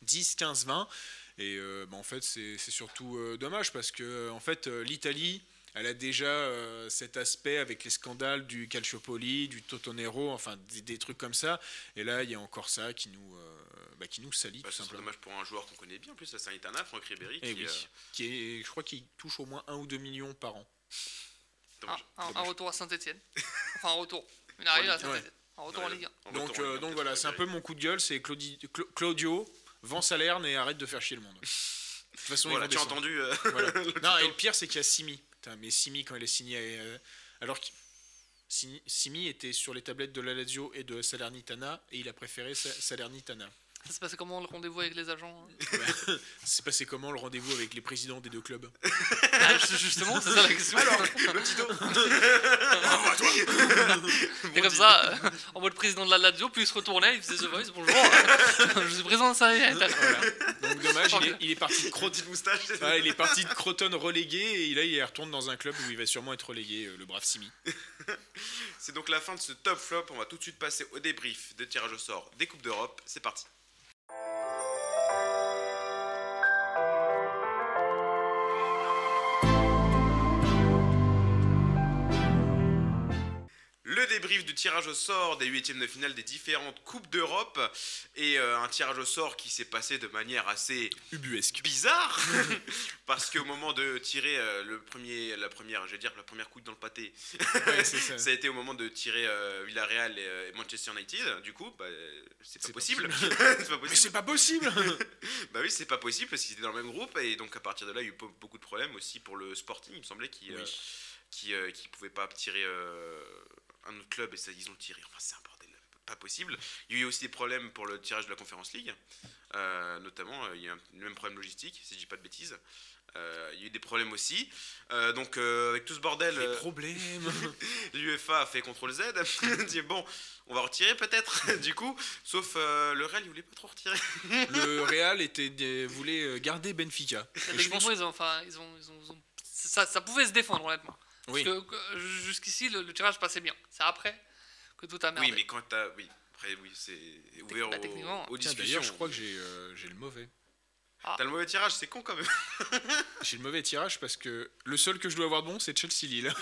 10, 15, 20. Et en fait, c'est surtout dommage, parce que en fait, l'Italie... Elle a déjà cet aspect avec les scandales du Calciopoli, du Totonero, enfin des trucs comme ça. Et là, il y a encore ça qui nous salit tout simplement.
C'est dommage pour un joueur qu'on connaît bien, en plus, la Salernitana, Franck Ribéry,
je crois qu'il touche au moins 1 ou 2 millions par an.
Un retour à Saint-Etienne. Enfin, un retour. Une arrivée à Saint-Etienne. Un retour en Ligue 1.
Donc voilà, c'est un peu mon coup de gueule, c'est Claudio, vend Salerne et arrête de faire chier le monde. De toute façon,
voilà, tu as entendu.
Voilà. Non, et le pire, c'est qu'il y a Simi. Mais Simi, quand il a signé, alors que Simi était sur les tablettes de la Lazio et de Salernitana, et il a préféré Salernitana.
Ça s'est passé comment le rendez-vous avec les agents ?
C'est passé comment le rendez-vous avec les présidents des deux clubs ?
Justement, c'est ça la question.
Alors, le Tito.
Et comme ça, en mode président de la Lazio, puis il se retournait, il faisait The Voice, bonjour, je suis président de Salernitana.
Voilà. Donc dommage, il est parti de
il
est parti de Crotone relégué, et là il retourne dans un club où il va sûrement être relégué, le brave Simi.
C'est donc la fin de ce top flop. On va tout de suite passer au débrief de tirage au sort des Coupes d'Europe. C'est parti. Le débrief du tirage au sort des huitièmes de finale des différentes Coupes d'Europe, et un tirage au sort qui s'est passé de manière assez
ubuesque,
bizarre, parce qu'au moment de tirer la première couille dans le pâté,
ouais, c'est
ça a été au moment de tirer Villarreal et Manchester United. Du coup, c'est pas possible.
Mais c'est pas possible.
Bah oui, c'est pas possible parce qu'ils étaient dans le même groupe, et donc à partir de là, il y a eu beaucoup de problèmes aussi pour le Sporting. Il me semblait qui pouvait pas tirer un autre club, et ça ils ont tiré. Enfin, c'est un bordel pas possible. Il y a eu aussi des problèmes pour le tirage de la Conference League, notamment il y a eu le même problème logistique, si je dis pas de bêtises. Il y a eu des problèmes aussi. Donc avec tout ce bordel,
Les problèmes.
l'UEFA a fait CTRL-Z, dit bon, on va retirer peut-être, du coup, sauf le Real, il voulait pas trop retirer.
Le Real voulait garder Benfica. Et je pense...
Ça pouvait se défendre, honnêtement.
Oui.
Parce que jusqu'ici, le tirage passait bien. C'est après que tout a merdé.
Oui, mais quand t'as... Oui, après, oui, c'est ouvert
techniquement.
aux
Tiens,
discussions.
d'ailleurs, je crois que j'ai le mauvais.
T'as le mauvais tirage, c'est con quand même.
J'ai le mauvais tirage parce que le seul que je dois avoir de bon, c'est Chelsea-Lille.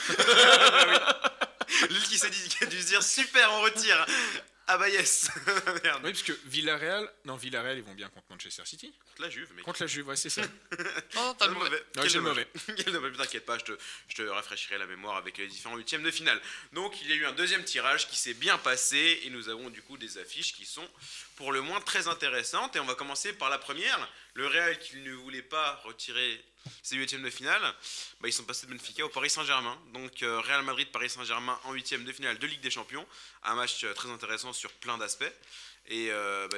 Lille qui a dû se dire super, on retire. Ah bah yes. Merde.
Oui, parce que Villarreal, ils vont bien contre Manchester City.
Contre la Juve, mec.
Contre la Juve, ouais, c'est ça.
Non, t'as le mauvais.
Ouais,
Quel
j'ai le
dommage.
mauvais.
Quel dommage, t'inquiète pas, je te rafraîchirai la mémoire avec les différents huitièmes de finale. Donc il y a eu un deuxième tirage qui s'est bien passé et nous avons du coup des affiches qui sont pour le moins très intéressantes. Et on va commencer par la première. Le Real qui ne voulait pas retirer ses huitièmes de finale, bah, ils sont passés de Benfica au Paris Saint-Germain. Donc Real Madrid-Paris Saint-Germain en huitième de finale de Ligue des Champions. Un match très intéressant sur plein d'aspects. Et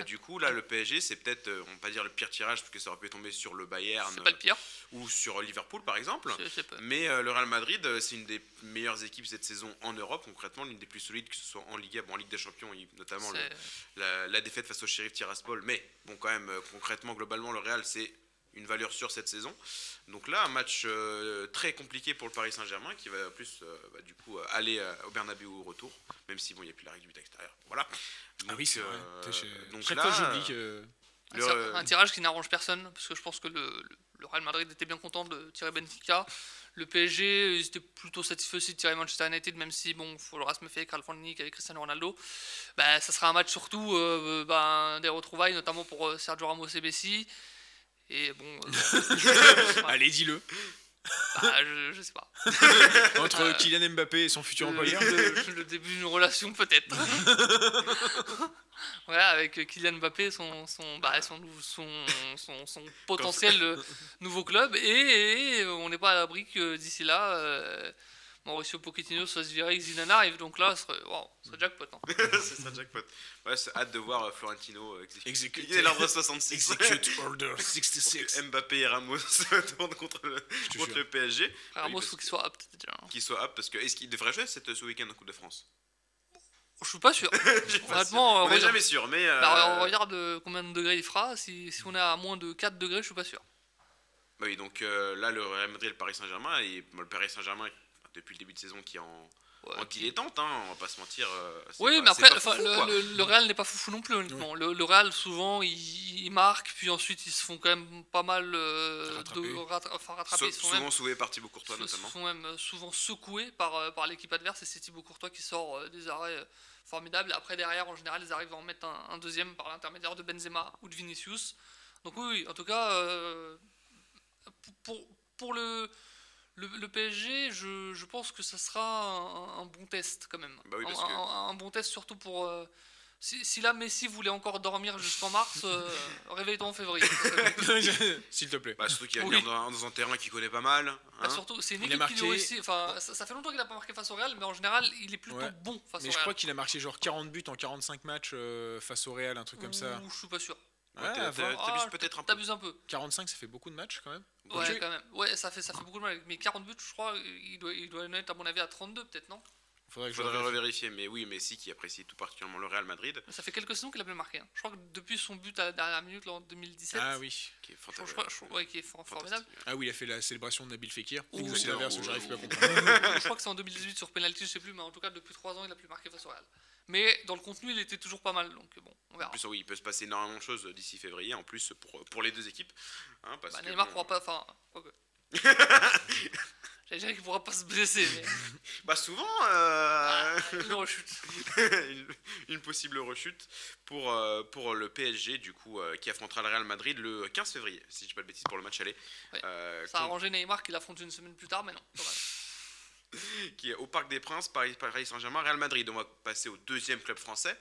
du coup, là, le PSG, c'est peut-être, on va pas dire le pire tirage, parce que ça aurait pu tomber sur le Bayern
C'est pas le pire.
ou sur Liverpool, par exemple.
C'est pas.
Mais le Real Madrid, c'est une des meilleures équipes cette saison en Europe, concrètement, l'une des plus solides, que ce soit en Liga, en Ligue des Champions, notamment la défaite face au Sheriff Tiraspol. Mais bon, quand même, concrètement, globalement, le Real, c'est une valeur sûre cette saison. Donc là, un match très compliqué pour le Paris Saint-Germain qui va plus du coup aller au Bernabéu au retour, même si bon, il n'y a plus la règle du but extérieur. Voilà. Donc,
Ah oui, c'est vrai.
Donc
Chaque
là,
fois, j'oublie que...
Un tirage qui n'arrange personne, parce que je pense que le Real Madrid était bien content de tirer Benfica. Le PSG, ils étaient plutôt satisfaits aussi de tirer Manchester United, même si, bon, faut le me fait Carl Van Dijk avec Cristiano Ronaldo. Bah, ça sera un match surtout des retrouvailles, notamment pour Sergio Ramos et Messi. Et bon.
Allez, dis-le.
Bah, je sais pas.
Entre Kylian Mbappé et son futur employeur.
Le début d'une relation, peut-être. Voilà, avec Kylian Mbappé, son potentiel nouveau club. Et on n'est pas à l'abri que d'ici là, Mauricio Pochettino soit viré avec Zidane arrive. Donc là, ce serait jackpot. Hein.
c'est ça, jackpot. Ouais, c'est hâte de voir Florentino
exécuter
l'ordre 66.
Execute Order 66.
Mbappé et Ramos tournent contre le PSG.
Ramos,
oui,
faut qu'il soit apte déjà.
Qu'il soit apte, parce que est-ce qu'il devrait jouer ce week-end en Coupe de France?
Je suis pas sûr. Honnêtement,
on n'est jamais sûr, mais.
On regarde combien de degrés il fera. Si on est à moins de 4 degrés, je suis pas sûr.
Bah oui, donc là, le Real Madrid et le Paris Saint-Germain, et le Paris Saint-Germain, depuis le début de saison, qui est en dilettante, hein, on va pas se mentir.
Oui, mais après, le Real n'est pas foufou non plus, honnêtement. Oui. Le Real, souvent, il marque, puis ensuite, ils se font quand même pas mal rattraper.
Souvent sauvés par Thibaut Courtois, notamment.
Ils sont même souvent secoués par l'équipe adverse, et c'est Thibaut Courtois qui sort des arrêts formidables. Après, derrière, en général, ils arrivent à en mettre un deuxième par l'intermédiaire de Benzema ou de Vinicius. Donc oui, en tout cas, pour le PSG, je pense que ça sera un bon test quand même.
Bah oui,
un bon test surtout pour... si là Messi voulait encore dormir jusqu'en mars, réveille-toi en février.
S'il te plaît.
Bah, surtout qu'il va venir dans un terrain qu'il connaît pas mal. Hein.
Bah, surtout, c'est une équipe qui lui aussi... Enfin, ça fait longtemps qu'il n'a pas marqué face au Real, mais en général, il est plutôt bon face au Real.
Mais je crois qu'il a marqué genre 40 buts en 45 matchs face au Real, un truc comme ça.
Je suis pas sûr.
T'abuses peut-être un peu.
T'abuses un peu.
45, ça fait beaucoup de matchs quand même.
Ouais, quand même. Ouais, ça fait beaucoup de mal. Mais 40 buts, je crois, il doit être à mon avis à 32 peut-être, non?
Faudrait revérifier, mais oui, Messi qui apprécie tout particulièrement le Real Madrid.
Ça fait quelques saisons qu'il a bien marqué. Hein. Je crois que depuis son but à la dernière minute là, en 2017.
Ah oui,
qui est fantastique.
Qui est formidable.
Ah oui, il a fait la célébration de Nabil Fekir.
Ou
c'est l'inverse, j'arrive plus à comprendre.
Je crois que c'est en 2018 sur penalty, je sais plus, mais en tout cas depuis 3 ans il a plus marqué face au Real. Mais dans le contenu il était toujours pas mal, donc bon, on verra.
En plus, oui, il peut se passer énormément de choses d'ici février, en plus pour les deux équipes. Hein, parce que
Neymar pourra pas, enfin, quoi que. J'allais dire qu'il pourra pas se blesser, mais.
Bah souvent.
Une rechute.
une possible rechute pour le PSG, du coup, qui affrontera le Real Madrid le 15 février, si je dis pas de bêtises, pour le match aller.
Ouais. Ça a arrangé Neymar qui l'affronte une semaine plus tard, mais non, dommage.
qui est au Parc des Princes, Paris Saint-Germain, Real Madrid. On va passer au deuxième club français.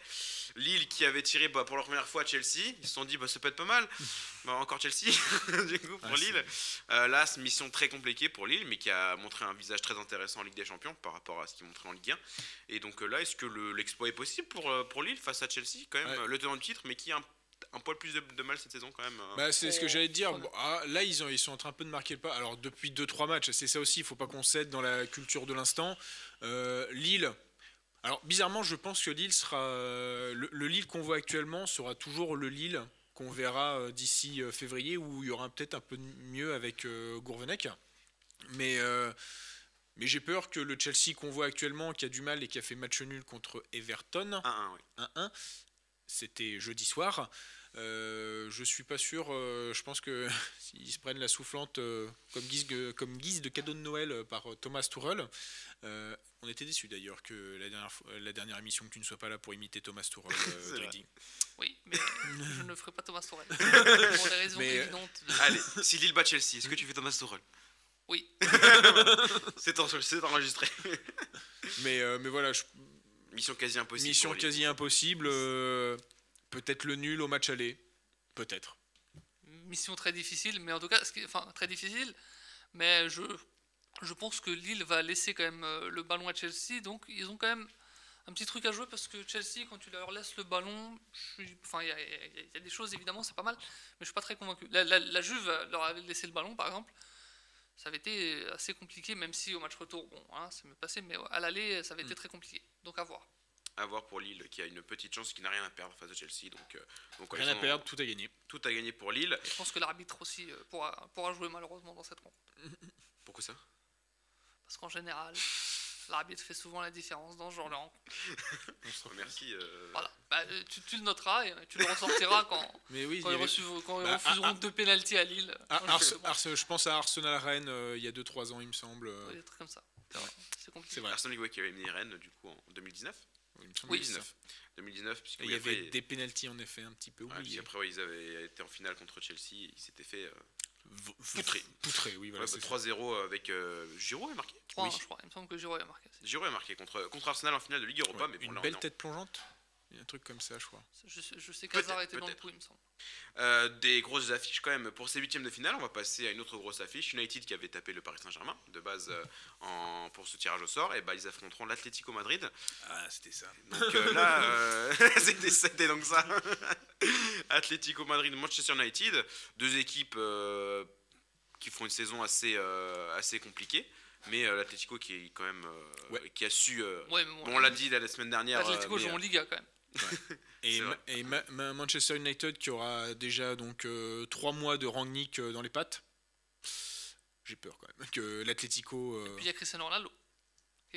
Lille qui avait tiré pour la première fois Chelsea. Ils se sont dit ça peut être pas mal. Encore Chelsea du coup pour Lille. Là, c'est une mission très compliquée pour Lille, mais qui a montré un visage très intéressant en Ligue des Champions par rapport à ce qu'ils montraient en Ligue 1. Et donc là, est-ce que l'exploit est possible pour Lille face à Chelsea quand même, le tenant du titre, mais qui a un poil plus de mal cette saison quand même.
C'est ce que j'allais te dire. Bon, là, ils sont en train un peu de marquer le pas. Alors, depuis 2-3 matchs, c'est ça aussi, il ne faut pas qu'on cède dans la culture de l'instant. Lille. Alors, bizarrement, je pense que Lille sera. Le Lille qu'on voit actuellement sera toujours le Lille qu'on verra d'ici février, où il y aura peut-être un peu mieux avec Gourvenec. Mais j'ai peur que le Chelsea qu'on voit actuellement, qui a du mal et qui a fait match nul contre Everton,
1-1, oui.
1-1, c'était jeudi soir. Je suis pas sûr. Je pense que s'ils se prennent la soufflante comme guise de cadeau de Noël par Thomas Tuchel. On était déçus d'ailleurs que la dernière émission que tu ne sois pas là pour imiter Thomas Tuchel.
Oui, mais je ne ferai pas Thomas Tuchel pour des raisons évidentes.
Allez, si Lille bat Chelsea, est-ce que tu fais Thomas Tuchel?
Oui.
C'est enregistré.
Mais voilà.
Mission quasi impossible.
Mission quasi impossible. Peut-être le nul au match aller. Peut-être.
Mission très difficile, mais en tout cas, très difficile. Mais je pense que Lille va laisser quand même le ballon à Chelsea. Donc ils ont quand même un petit truc à jouer parce que Chelsea, quand tu leur laisses le ballon, il y a des choses évidemment, c'est pas mal, mais je suis pas très convaincu. La Juve leur avait laissé le ballon par exemple. Ça avait été assez compliqué, même si au match retour, c'est mieux passé, mais à l'aller, ça avait été très compliqué. Donc à voir.
À voir pour Lille, qui a une petite chance, qui n'a rien à perdre face à Chelsea. Donc
rien à perdre, tout à gagner.
Tout à gagner pour Lille.
Et je pense que l'arbitre aussi pourra jouer malheureusement dans cette rencontre.
Pourquoi ça?
Parce qu'en général, l'arbitre fait souvent la différence dans ce genre de rencontre.
Merci.
Voilà. Tu le noteras et tu le ressortiras quand ils refuseront 2 pénaltys à Lille.
Je pense à Arsenal-Rennes il y a 2-3 ans, il me semble.
Des trucs comme ça. C'est compliqué.
C'est vrai. Arsenal qui avait éliminé Rennes du coup en 2019.
Oui,
2019 puisqu'il
y avait des pénaltys en effet un petit peu oubliés.
Après ils avaient été en finale contre Chelsea, ils s'étaient fait
poutré, oui, voilà.
3-0 avec Giroud a marqué.
3-1, je crois. Il me semble que Giroud a marqué.
Giroud a marqué contre Arsenal en finale de Ligue Europa. Mais
une belle tête plongeante. Il y a un truc comme ça, je crois.
Je sais qu'Hazard était dans le coup, il me semble.
Des grosses affiches quand même pour ces huitièmes de finale. On va passer à une autre grosse affiche. United qui avait tapé le Paris Saint-Germain de base pour ce tirage au sort. Et ils affronteront l'Atlético Madrid.
Ah, c'était ça.
Donc là, c'était donc ça. Atlético Madrid, Manchester United. Deux équipes qui font une saison assez compliquée. Mais l'Atlético qui est quand même qui a su. On l'a dit la semaine dernière.
L'Atlético joue en Liga quand même.
Ouais. Et Manchester United qui aura déjà donc 3 mois de Rangnick dans les pattes. J'ai peur quand même que l'Atlético.
Et puis il y a Cristiano Ronaldo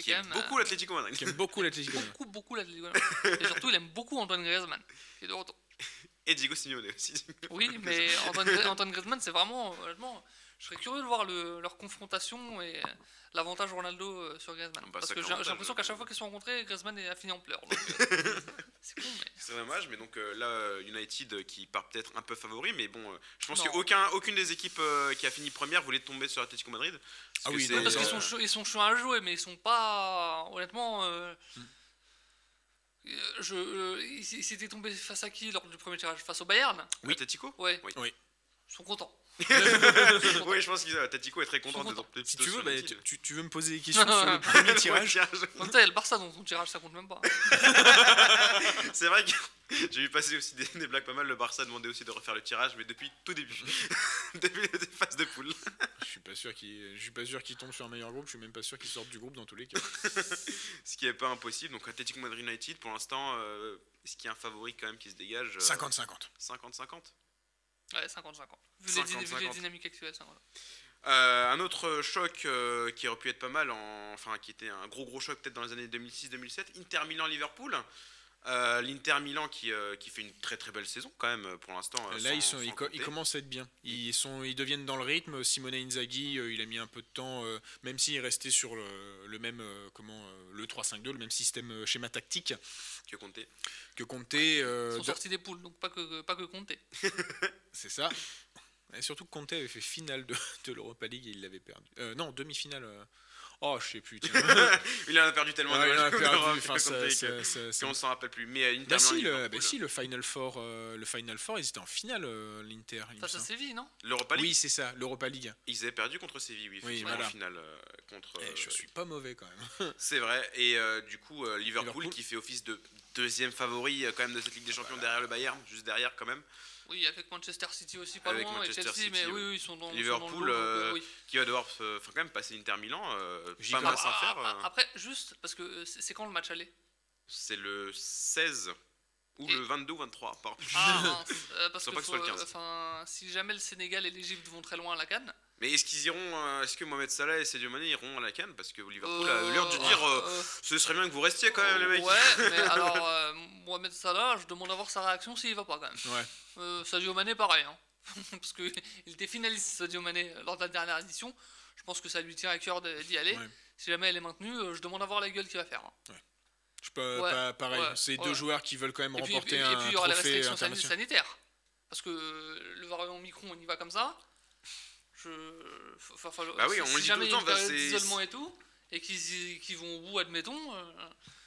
qui aime beaucoup l'Atlético Madrid.
Qui aime beaucoup l'Atlético.
beaucoup l'Atlético Madrid. Et surtout il aime beaucoup Antoine Griezmann qui est de retour.
Et Diego Simeone aussi.
Oui, mais Antoine Griezmann, c'est vraiment honnêtement. Je serais curieux de voir leur confrontation et l'avantage Ronaldo sur Griezmann. Parce que j'ai l'impression qu'à chaque fois qu'ils se sont rencontrés, Griezmann a fini en pleurs. Donc, c'est con, mais...
C'est dommage, mais donc là, United qui part peut-être un peu favori, mais bon, je pense qu'aucune des équipes qui a fini première voulait tomber sur l'Atlético Madrid.
Parce qu'ils sont chauds à jouer, mais ils sont pas... Honnêtement... ils s'étaient tombés face à qui lors du premier tirage? Face au Bayern?
Oui. Atlético?
Oui.
Oui.
Ils sont contents.
Oui, je pense que Tatico est très content.
Si tu veux, tu veux me poser des questions sur le premier tirage.
En fait, le Barça dans son tirage, ça compte même pas.
C'est vrai que j'ai vu passer aussi des blagues pas mal. Le Barça demandait aussi de refaire le tirage, mais depuis tout début, depuis les phases de poule.
Je suis pas sûr qu'il tombe sur un meilleur groupe. Je suis même pas sûr qu'il sorte du groupe dans tous les cas.
Ce qui est pas impossible. Donc Atlético Madrid United, pour l'instant, est-ce qu'il y a un favori quand même qui se dégage?
50-50.
50-50.
Ouais, 50-50. Vu les dynamiques actuelles, ça,
un autre choc qui aurait pu être pas mal, qui était un gros choc peut-être dans les années 2006-2007, Inter Milan-Liverpool. L'Inter Milan qui fait une très très belle saison quand même pour l'instant.
Là ils commencent à être bien. Ils deviennent dans le rythme. Simone Inzaghi il a mis un peu de temps, même s'il restait sur le même le 3-5-2, le même système schéma tactique que Conte.
Ils sont sortis des poules, donc pas que Conte.
C'est ça. Et surtout que Conte avait fait finale de l'Europa League et il l'avait perdu. Non, demi-finale. Oh, je sais plus. Tiens.
Il en a perdu tellement.
Ouais, il en a
de
perdu.
matchs
Enfin,
qu'on s'en rappelle plus. Mais Inter
Bah si,
Milan,
si, le Final Four, ils étaient en finale, l'Inter. il me
Face à
semble.
Séville, non?
l'Europa League,
Oui, c'est ça, l'Europa League.
ils avaient perdu contre Séville, oui,
Oui,
effectivement,
voilà.
en finale contre.
Je suis pas mauvais quand même.
C'est vrai. Et du coup, Liverpool
Liverpool.
qui fait office de deuxième favori quand même de cette Ligue des Champions derrière le Bayern, juste derrière quand même.
Oui, avec Manchester City aussi pas
Avec
loin, et
Manchester
Chelsea,
City,
mais
oui.
oui, ils sont dans
Liverpool,
sont dans le lot, donc, oui.
qui va devoir quand même passer l'Inter Milan,
J'y
pas
crois.
mal à faire.
Après, juste, parce que c'est quand le match aller?
C'est le 16 ou
Et-
le 22 ou 23. Par...
Ah mince, parce
Faut
que,
pas que ce soit le 15.
enfin, si jamais le Sénégal et l'Égypte vont très loin à la CAN,
Mais est-ce qu'ils iront est-ce que Mohamed Salah et Sadio Mané iront à la CAN? Parce que Liverpool a l'heure de dire ce serait bien que vous restiez quand même, les mecs.
Ouais, mais alors, Mohamed Salah, je demande à voir sa réaction s'il va pas quand même.
Ouais.
Sadio Mané, pareil, hein. Parce qu'il était finaliste, Sadio Mané, lors de la dernière édition. Je pense que ça lui tient à cœur d'y aller.
Ouais.
Si jamais elle est maintenue, je demande à voir la gueule qu'il va faire, hein.
Je peux
Ouais,
pas pareil.
ouais,
C'est
ouais.
deux joueurs qui veulent quand même
Et puis
remporter
il
un
y aura les
trophée
restrictions
international.
sanitaires. Parce que le variant Omicron, on y va comme ça.
Bah oui, on
si
le dit
jamais
tout le
il y a
temps,
une période
c'est-
d'isolement et tout, et qu'ils vont au bout, admettons.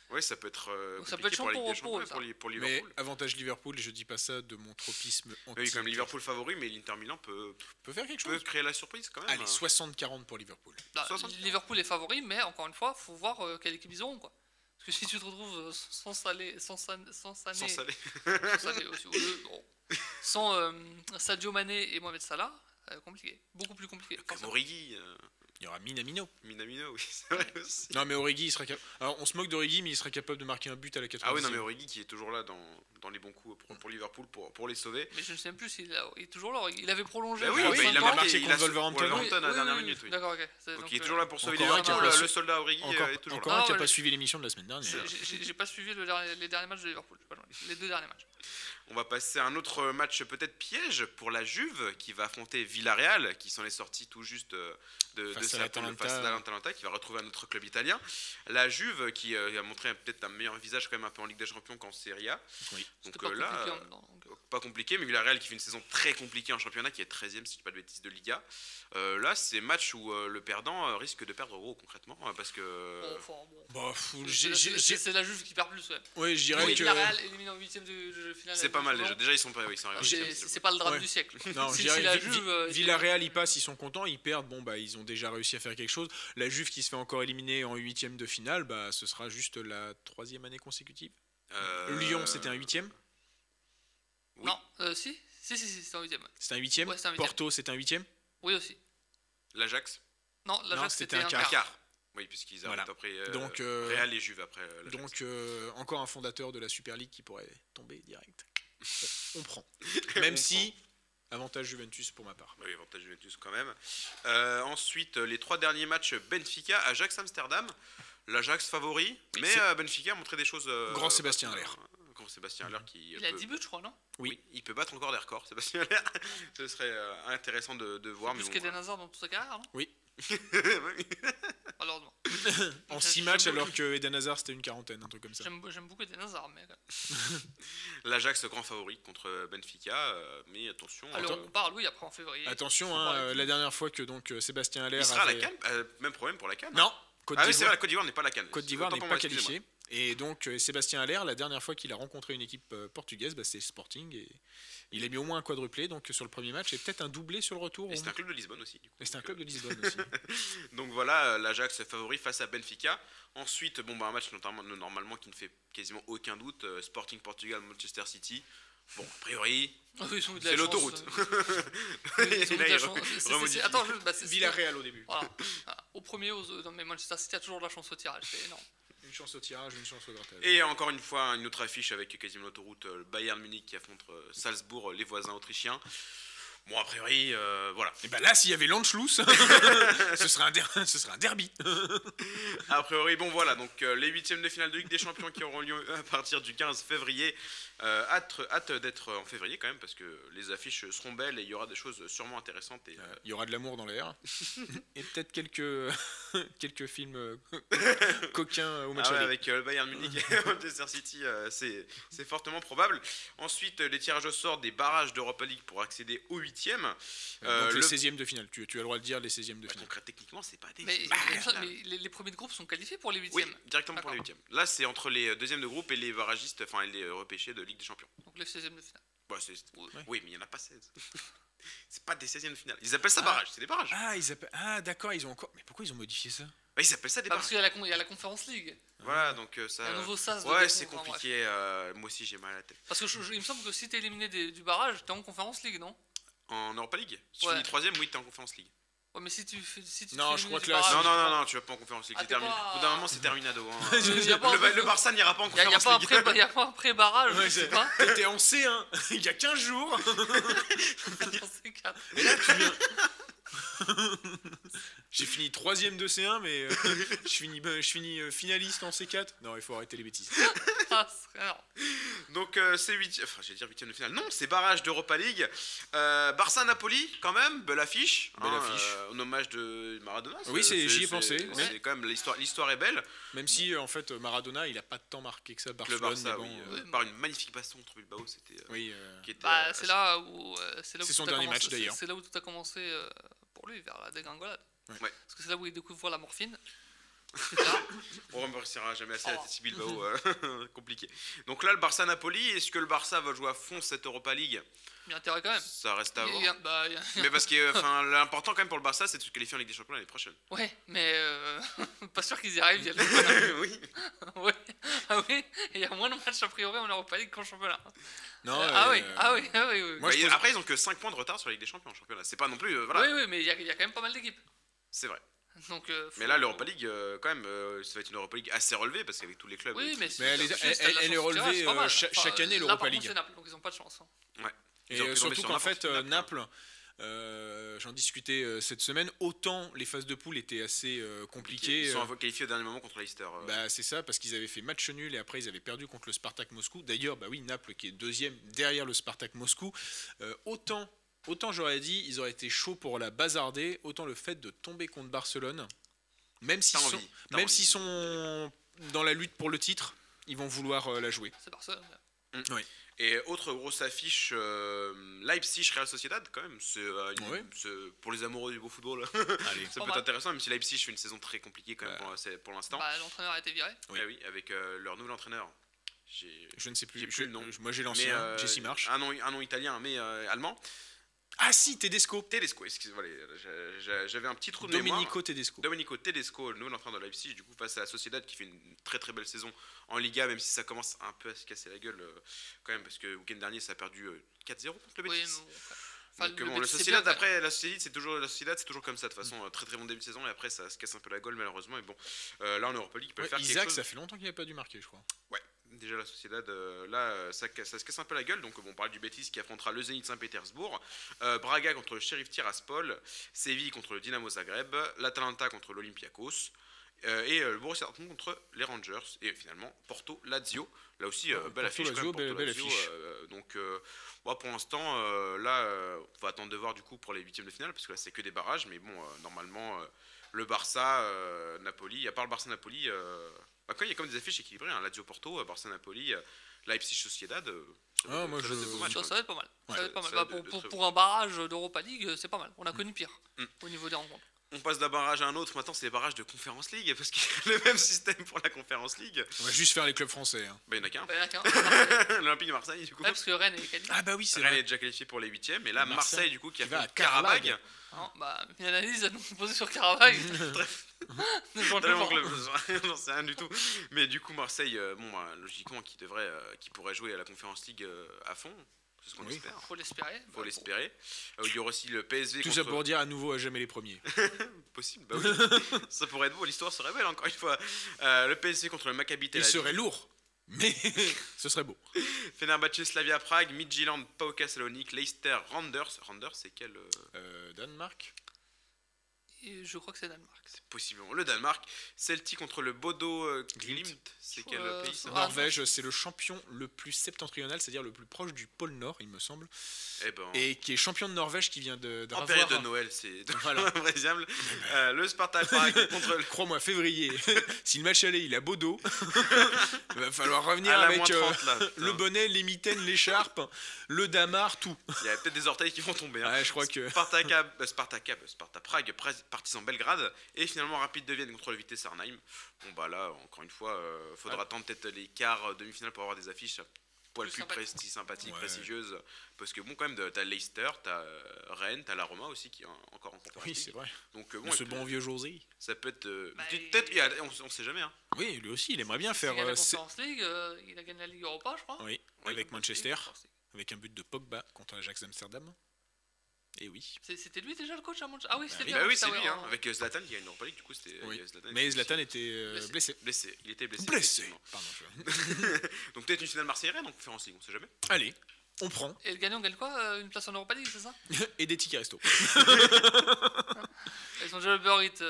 Ouais, ça peut être
Ça peut
compliqué
être
pour la Ligue des
chiant pour eux,
Champions et pour
Mais
Liverpool.
avantage Liverpool, et je dis pas ça de mon tropisme anti.
Oui, comme Liverpool favori, mais l'Inter Milan peut
peut faire quelque
peut
chose.
créer la surprise quand même.
Allez, 60-40 pour Liverpool.
Là,
60.
Liverpool est favori, mais encore une fois, faut voir quelle équipe ils auront, quoi. Parce que si tu te retrouves sans Sané,
Sans Salah.
sans Sané aussi, bon, sans Sadio Mané et Mohamed Salah, compliqué, beaucoup plus compliqué.
Comme
forcément.
Origi,
Il y aura Minamino.
Minamino, oui, c'est vrai aussi.
Non, mais Origi, il sera capable. Alors, on se moque d'Origi, mais il sera capable de marquer un but à la 80e.
Ah oui, non, mais Origi qui est toujours là dans les bons coups pour Liverpool pour les sauver.
Mais je ne sais même plus s'il il est toujours là. Il avait prolongé.
Bah oui,
Ah
bah,
oui,
il a
il a
marqué
marqué
il
contre
a
Wolverhampton.
Wolverhampton à la dernière minute. Oui.
D'accord, ok.
Donc il est toujours là pour sauver
Encore un
Liverpool.
qui a pas
Le soldat Origi est toujours
Encore
là.
un qui a
mais
pas
je-
suivi l'émission de la semaine dernière.
J'ai pas suivi les derniers matchs de Liverpool. J'ai pas joué. Les deux derniers matchs.
On va passer à un autre match peut-être piège pour la Juve qui va affronter Villarreal qui s'en est sorti tout juste de
Face à
sa poule
l'Atalanta.
face à l'Atalanta qui va retrouver un autre club italien. La Juve qui a montré peut-être un meilleur visage quand même un peu en Ligue des Champions qu'en Serie A.
Oui.
Donc
C'était pas
là,
compliqué en même temps, donc,
pas compliqué, mais Villarreal qui fait une saison très compliquée en championnat, qui est 13ème si je dis pas de bêtises de Liga. Là, c'est match où le perdant risque de perdre gros concrètement parce que
bon, enfin, bon.
Bah,
C'est la Juve qui perd plus, ouais.
ouais, je dirais
Oui,
que.
la Real élimine en huitième de finale.
c'est pas mal déjà. Déjà ils sont pas, oui, ils sont arrivés en huitième,
C'est pas le drame
Ouais.
du siècle.
Non, je
Si
dirais
la
que
Juve,
Villarreal, ils passent, ils sont contents, ils perdent, bon bah ils ont déjà réussi à faire quelque chose. La Juve qui se fait encore éliminer en huitième de finale, bah ce sera juste la 3e année consécutive. Lyon, c'était un 8e.
Oui.
Non, si, c'est en huitième.
C'était un 8e.
Ouais, c'est un 8e.
Porto, c'était un 8e.
Oui aussi.
L'Ajax,
Non, l'Ajax
c'était
c'était
un
un
quart.
quart.
oui, puisqu'ils
Voilà.
arrivent après
Donc,
Real et Juve après l'Ajax.
Donc encore un fondateur de la Super League qui pourrait tomber direct. On prend. Même
On
si avantage Juventus pour ma part.
Oui, avantage Juventus quand même. Ensuite, les 3 derniers matchs Benfica, Ajax, Amsterdam. L'Ajax favori,
Oui,
mais
c'est-
Benfica a montré des choses.
Grand Sébastien Haller.
Grand Sébastien Haller qui.
Il a 10 buts, je crois, non?
Oui, il peut battre encore des records, Sébastien Haller. Ce serait intéressant de voir.
Plus
Mais
qu'Eden Hazard dans toute sa carrière, non?
Oui.
Malheureusement.
En 6
J'aime
matchs
beaucoup-
alors que Eden Hazard c'était une quarantaine, un truc comme ça.
J'aime beaucoup Eden Hazard, mais.
L'Ajax grand favori contre Benfica, mais attention.
Alors, on parle, oui, après en février.
Attention,
Faut
hein,
parler de
la dernière fois que donc Sébastien Haller
il sera à la
avait-
CAN, même problème pour la CAN.
Non, Côte
Ah oui, c'est vrai,
d'Ivoire.
la Côte d'Ivoire n'est pas à la CAN.
Côte d'Ivoire
Autant
n'est
pour
pas
moi, excusez-moi.
qualifié. Et donc Sébastien Haller, la dernière fois qu'il a rencontré une équipe portugaise, bah, c'est Sporting et il a mis au moins un quadruplé donc sur le premier match et peut-être un doublé sur le retour.
Et c'est un club de Lisbonne aussi. Du coup.
Et c'est un
Donc,
club de Lisbonne aussi.
Donc voilà, l'Ajax favori face à Benfica. Ensuite, bon, bah, un match normalement qui ne fait quasiment aucun doute. Sporting Portugal, Manchester City. Bon, a priori,
Ah oui, ils ont eu de la
c'est
chance,
l'autoroute.
Ils ont eu
Et
de
là,
la
il
chance.
remodifie.
Attends, c'est-
Villarreal au début.
Voilà. Au premier, non, mais Manchester City a toujours de la chance au tirage, c'est énorme.
Une chance au tirage, une chance au grattage.
Et encore une fois, une autre affiche avec quasiment l'autoroute, le Bayern Munich qui affronte Salzbourg, les voisins autrichiens. Bon, a priori, voilà.
Et bah là, s'il y avait L'Anschluss, ce serait un derby.
A priori, bon voilà, donc les huitièmes de finale de Ligue des Champions qui auront lieu à partir du 15 février. Hâte d'être en février quand même parce que les affiches seront belles et il y aura des choses sûrement intéressantes. Et,
Il y aura de l'amour dans l'air. Et peut-être quelques films coquins au match
ah ouais,
aller.
avec le Bayern Munich et Manchester City, c'est fortement probable. Ensuite, les tirages au sort des barrages d'Europa League pour accéder aux huitième.
Donc les 16e de finale, tu as le droit de dire les 16e de finale.
Donc techniquement, c'est pas des.
Mais,
finales.
mais les premiers de groupe sont qualifiés pour les
Oui,
huitièmes.
directement pour les huitièmes. Là, c'est entre les deuxièmes de groupe et les barragistes, enfin les repêchés de Ligue des Champions.
Donc les 16e de finale.
Bah,
Ouais.
Oui, mais il n'y en a pas 16. C'est pas des 16e de finale. Ils appellent ça barrage, c'est des barrages.
D'accord, ils ont encore. Mais pourquoi ils ont modifié ça?
Bah, ils appellent ça des
Parce
barrages.
qu'il y a la Conférence League.
Voilà, donc ça.
Il y a un nouveau sas de
Ouais,
découvre,
c'est
enfin,
compliqué. Moi aussi, j'ai mal à la tête.
Parce que il me semble que si t'es éliminé du barrage, t'es en Conférence League, non?
En Europa League, si tu
Ouais.
finis 3ème, oui, t'es en Conference League.
Ouais, mais si tu fais. Si tu
Non,
te fais
je crois
éliminer
que
du
là,
barrage,
Non, tu vas pas en Conference League,
Ah,
c'est
t'es
terminé.
pas-
Au bout d'un moment, c'est terminado. Hein.
Y a pas un peu-
Le Barça n'ira pas en
Il n'y a,
Conference League.
y a pas un pré-barrage, je sais pas.
T'étais en C1 il y a 15 jours.
Dans ces cas.
Et là, tu viens. J'ai fini 3ème de C1, mais je finis finaliste en C4. Non, il faut arrêter les bêtises.
Ah, ce serait énorme.
Donc c'est 8. Enfin, j'allais dire 8ème de finale. Non, c'est barrage d'Europa League. Barça-Napoli, quand même, belle affiche.
Belle affiche.
En hommage de Maradona.
Oui, j'y ai pensé.
C'est quand même l'histoire est belle.
Même si, en fait, Maradona, il a pas tant marqué que ça,
Le
Barcelone.
Barça,
mais
oui,
bon,
par une magnifique baston contre Bilbao, c'était.
oui,
Qui était,
Bah, c'est là où.
C'est
tout
son
a
dernier
commencé-
match, d'ailleurs.
C'est là où tout a commencé pour lui, vers la dégringolade.
Ouais.
Parce que c'est là où il découvre la morphine.
On ne réussira jamais assez à
Oh.
Atletico Bilbao, compliqué. Donc là, le Barça-Napoli, est-ce que le Barça va jouer à fond cette Europa League?
Il y a intérêt quand même.
Ça reste à voir.
Il y a-
Mais parce que l'important quand même pour le Barça, c'est de se qualifier en Ligue des Champions l'année prochaine.
Ouais, mais pas sûr qu'ils y arrivent. Il y a le-
Oui.
Ouais. Ah oui, et il y a moins de matchs a priori en Europa League qu'en championnat.
non,
Oui.
Moi, je pense-
Après, ils ont que 5 points de retard sur la Ligue des Champions en championnat. C'est pas non plus. Voilà,
Oui, mais il y a quand même pas mal d'équipes.
c'est vrai.
Donc,
Mais là, l'Europa League, quand même, ça va être une Europa League assez relevée parce qu'avec tous les clubs.
Oui, mais
elle est-
juste,
elle-
t'as de la
elle est
chance au tirage,
relevée,
c'est pas mal.
chaque année,
là,
l'Europa
par contre,
League.
c'est Naples, donc ils ont pas de chance. Hein.
Et
Ils ont pu tomber
surtout
sur
qu'en
n'importe
fait,
qui,
Naples, j'en discutais cette semaine, autant les phases de poule étaient assez compliquées.
Ils sont qualifiés au dernier moment contre Leicester.
Bah, c'est ça, parce qu'ils avaient fait match nul et après ils avaient perdu contre le Spartak Moscou. D'ailleurs, bah oui, Naples qui est deuxième derrière le Spartak Moscou. Autant j'aurais dit, ils auraient été chauds pour la bazarder, autant le fait de tomber contre Barcelone, même s'ils
T'as
sont,
envie, t'as envie.
sont dans la lutte pour le titre, ils vont vouloir la jouer.
C'est Barcelone.
Et autre grosse affiche, Leipzig-Real Sociedad, quand même.
Ouais.
Pour les amoureux du beau football,
Allez.
ça
Pas
peut être
mal.
intéressant, même si Leipzig fait une saison très compliquée quand même pour l'instant.
Bah, l'entraîneur a été viré.
Eh oui, avec leur nouvel entraîneur.
Je ne sais plus.
J'ai plus le nom.
Moi j'ai l'ancien, Jesse Marsh.
Un nom italien, mais allemand.
Ah si, Tedesco.
Tedesco, excusez-moi, j'avais un petit trou de mémoire.
Domenico
Tedesco, le nouvel entraîneur de Leipzig, du coup face à la Sociedad qui fait une très très belle saison en Liga, même si ça commence un peu à se casser la gueule quand même, parce que le week-end dernier ça a perdu 4-0 contre le
Oui, mais
Betis.
bon. Enfin,
Donc,
le
bon, le
Betis, c'est
Sociedad,
bien,
après, la Sociedad c'est toujours comme ça, de toute façon, très très bon début de saison, et après ça se casse un peu la gueule malheureusement, et bon, là en Europa League, ils peuvent faire quelque
Isaac,
chose.
ça fait longtemps qu'il n'a pas dû marquer, je crois.
Ouais, déjà la Sociedad, ça se casse un peu la gueule. Donc on parle du Betis qui affrontera le Zénith Saint-Pétersbourg, Braga contre le Sheriff Tiraspol, Séville contre le Dynamo Zagreb, l'Atalanta contre l'Olympiakos, et le Borussia Dortmund contre les Rangers, et finalement Porto Lazio. Là aussi, belle affiche.
Lazio,
quand même,
belle
Lazio,
affiche.
donc bon, pour l'instant, là, on va attendre de voir du coup pour les huitièmes de finale, parce que là c'est que des barrages, mais bon, normalement, le Barça, Napoli, à part le Barça-Napoli. Quand il y a comme des affiches équilibrées, hein, Lazio-Porto, Barça-Napoli, Leipzig-Sociedad,
moi,
ça va être de beaux matchs,
Ça
quand
va être pas mal. Ça va être pas mal.
ça
Bah,
va être de très
pour un barrage d'Europa League, c'est pas mal. On a connu pire au niveau des rencontres.
On passe d'un barrage à un autre, maintenant c'est les barrages de Conference League, parce qu'il y a le même système pour la Conference League.
On va juste faire les clubs français. Hein.
Bah, il n'y en a qu'un.
Bah, il y en a qu'un.
L'Olympique de Marseille, du coup.
Ouais, parce que Rennes est qualifié.
Ah bah oui, c'est
Rennes est
vrai.
déjà qualifié pour les huitièmes, et là
Marseille,
Marseille, du coup, qui a
qui va
fait
à
Karabag.
Karabag.
Non, bah, une analyse à nous poser sur Karabag. Ne jouons
Tellement
plus
que
fort.
j'en sais rien du tout. Mais du coup, Marseille, logiquement, qui pourrait jouer à la Conference League à fond. C'est ce qu'on
Oui.
espère.
Faut l'espérer.
Faut l'espérer. Il y aura aussi le PSV
Tout
contre...
ça pour dire à nouveau à jamais les premiers.
Possible, bah oui. Ça pourrait être beau, l'histoire serait belle encore une fois. Le PSV contre le Maccabi Tel
Il
Aviv.
serait lourd, mais ce serait beau.
Fenerbahçe Slavia Prague, Midtjylland PAOK Salonique, Leicester Randers. Randers, c'est quel
Danemark.
Et je crois que c'est Danemark.
C'est possiblement le Danemark. Celtic contre le Bodo Glimt. C'est quel pays ça?
Norvège, c'est le champion le plus septentrional, c'est-à-dire le plus proche du pôle Nord, il me semble. Et qui est champion de Norvège, qui vient de
en période de Noël, c'est invraisable. Le Sparta Prague contre le...
Crois-moi, février, si le match allait, il a Bodo, il va falloir revenir
à
avec
30, là,
le bonnet, les mitaines, l'écharpe, le damar, tout.
Il y a peut-être des orteils qui vont tomber. Hein.
Ouais, je crois que...
Sparta Prague, Partizan Belgrade, et finalement Rapide de Vienne contre le Vitesse Arnhem. Bon bah là, encore une fois, faudra attendre peut-être les quarts demi-finales pour avoir des affiches poil plus sympathiques, prestigieuses. Parce que bon, quand même, t'as Leicester, t'as Rennes, t'as la Roma aussi qui est encore en conférence.
Oui, c'est vrai.
Donc
ce bon vieux José.
Ça peut être... on sait jamais. Hein.
Oui, lui aussi, il aimerait bien faire...
Il a la Conference League, il a gagné la Ligue Europa, je crois.
Oui, avec Manchester, avec un but de Pogba contre l'Ajax Amsterdam. Et oui.
C'était lui déjà le coach à Manchester? Ah oui, c'était lui.
Bah oui, c'est lui, hein. Avec Zlatan qui gagne l'Europa League, du coup c'était...
Mais Zlatan était blessé.
Il était blessé.
Pardon,
donc peut-être une finale Marseille-Rennes en conférence League, on sait jamais.
Allez, on prend.
Et le gagnant gagne quoi? Une place en Europa League, c'est ça?
Et des tickets resto.
Ils ont déjà le Uber Eats.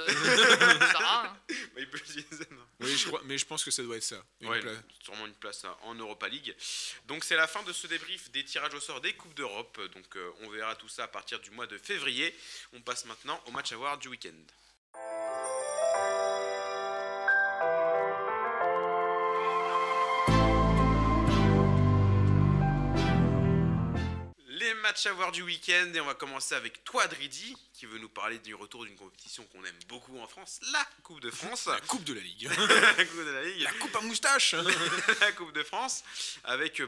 Il peut utiliser.
Oui, mais je pense que ça doit être ça.
Sûrement une place en Europa League. Donc c'est la fin de ce débrief des tirages au sort des Coupes d'Europe. Donc on verra tout ça à partir du mois de février. On passe maintenant au match à voir du week-end. Match à voir du week-end, et on va commencer avec toi Dridi qui veut nous parler du retour d'une compétition qu'on aime beaucoup en France, la Coupe de France.
La Coupe de la Ligue.
La Coupe de la Ligue.
La Coupe à moustache.
La Coupe de France. Avec, tu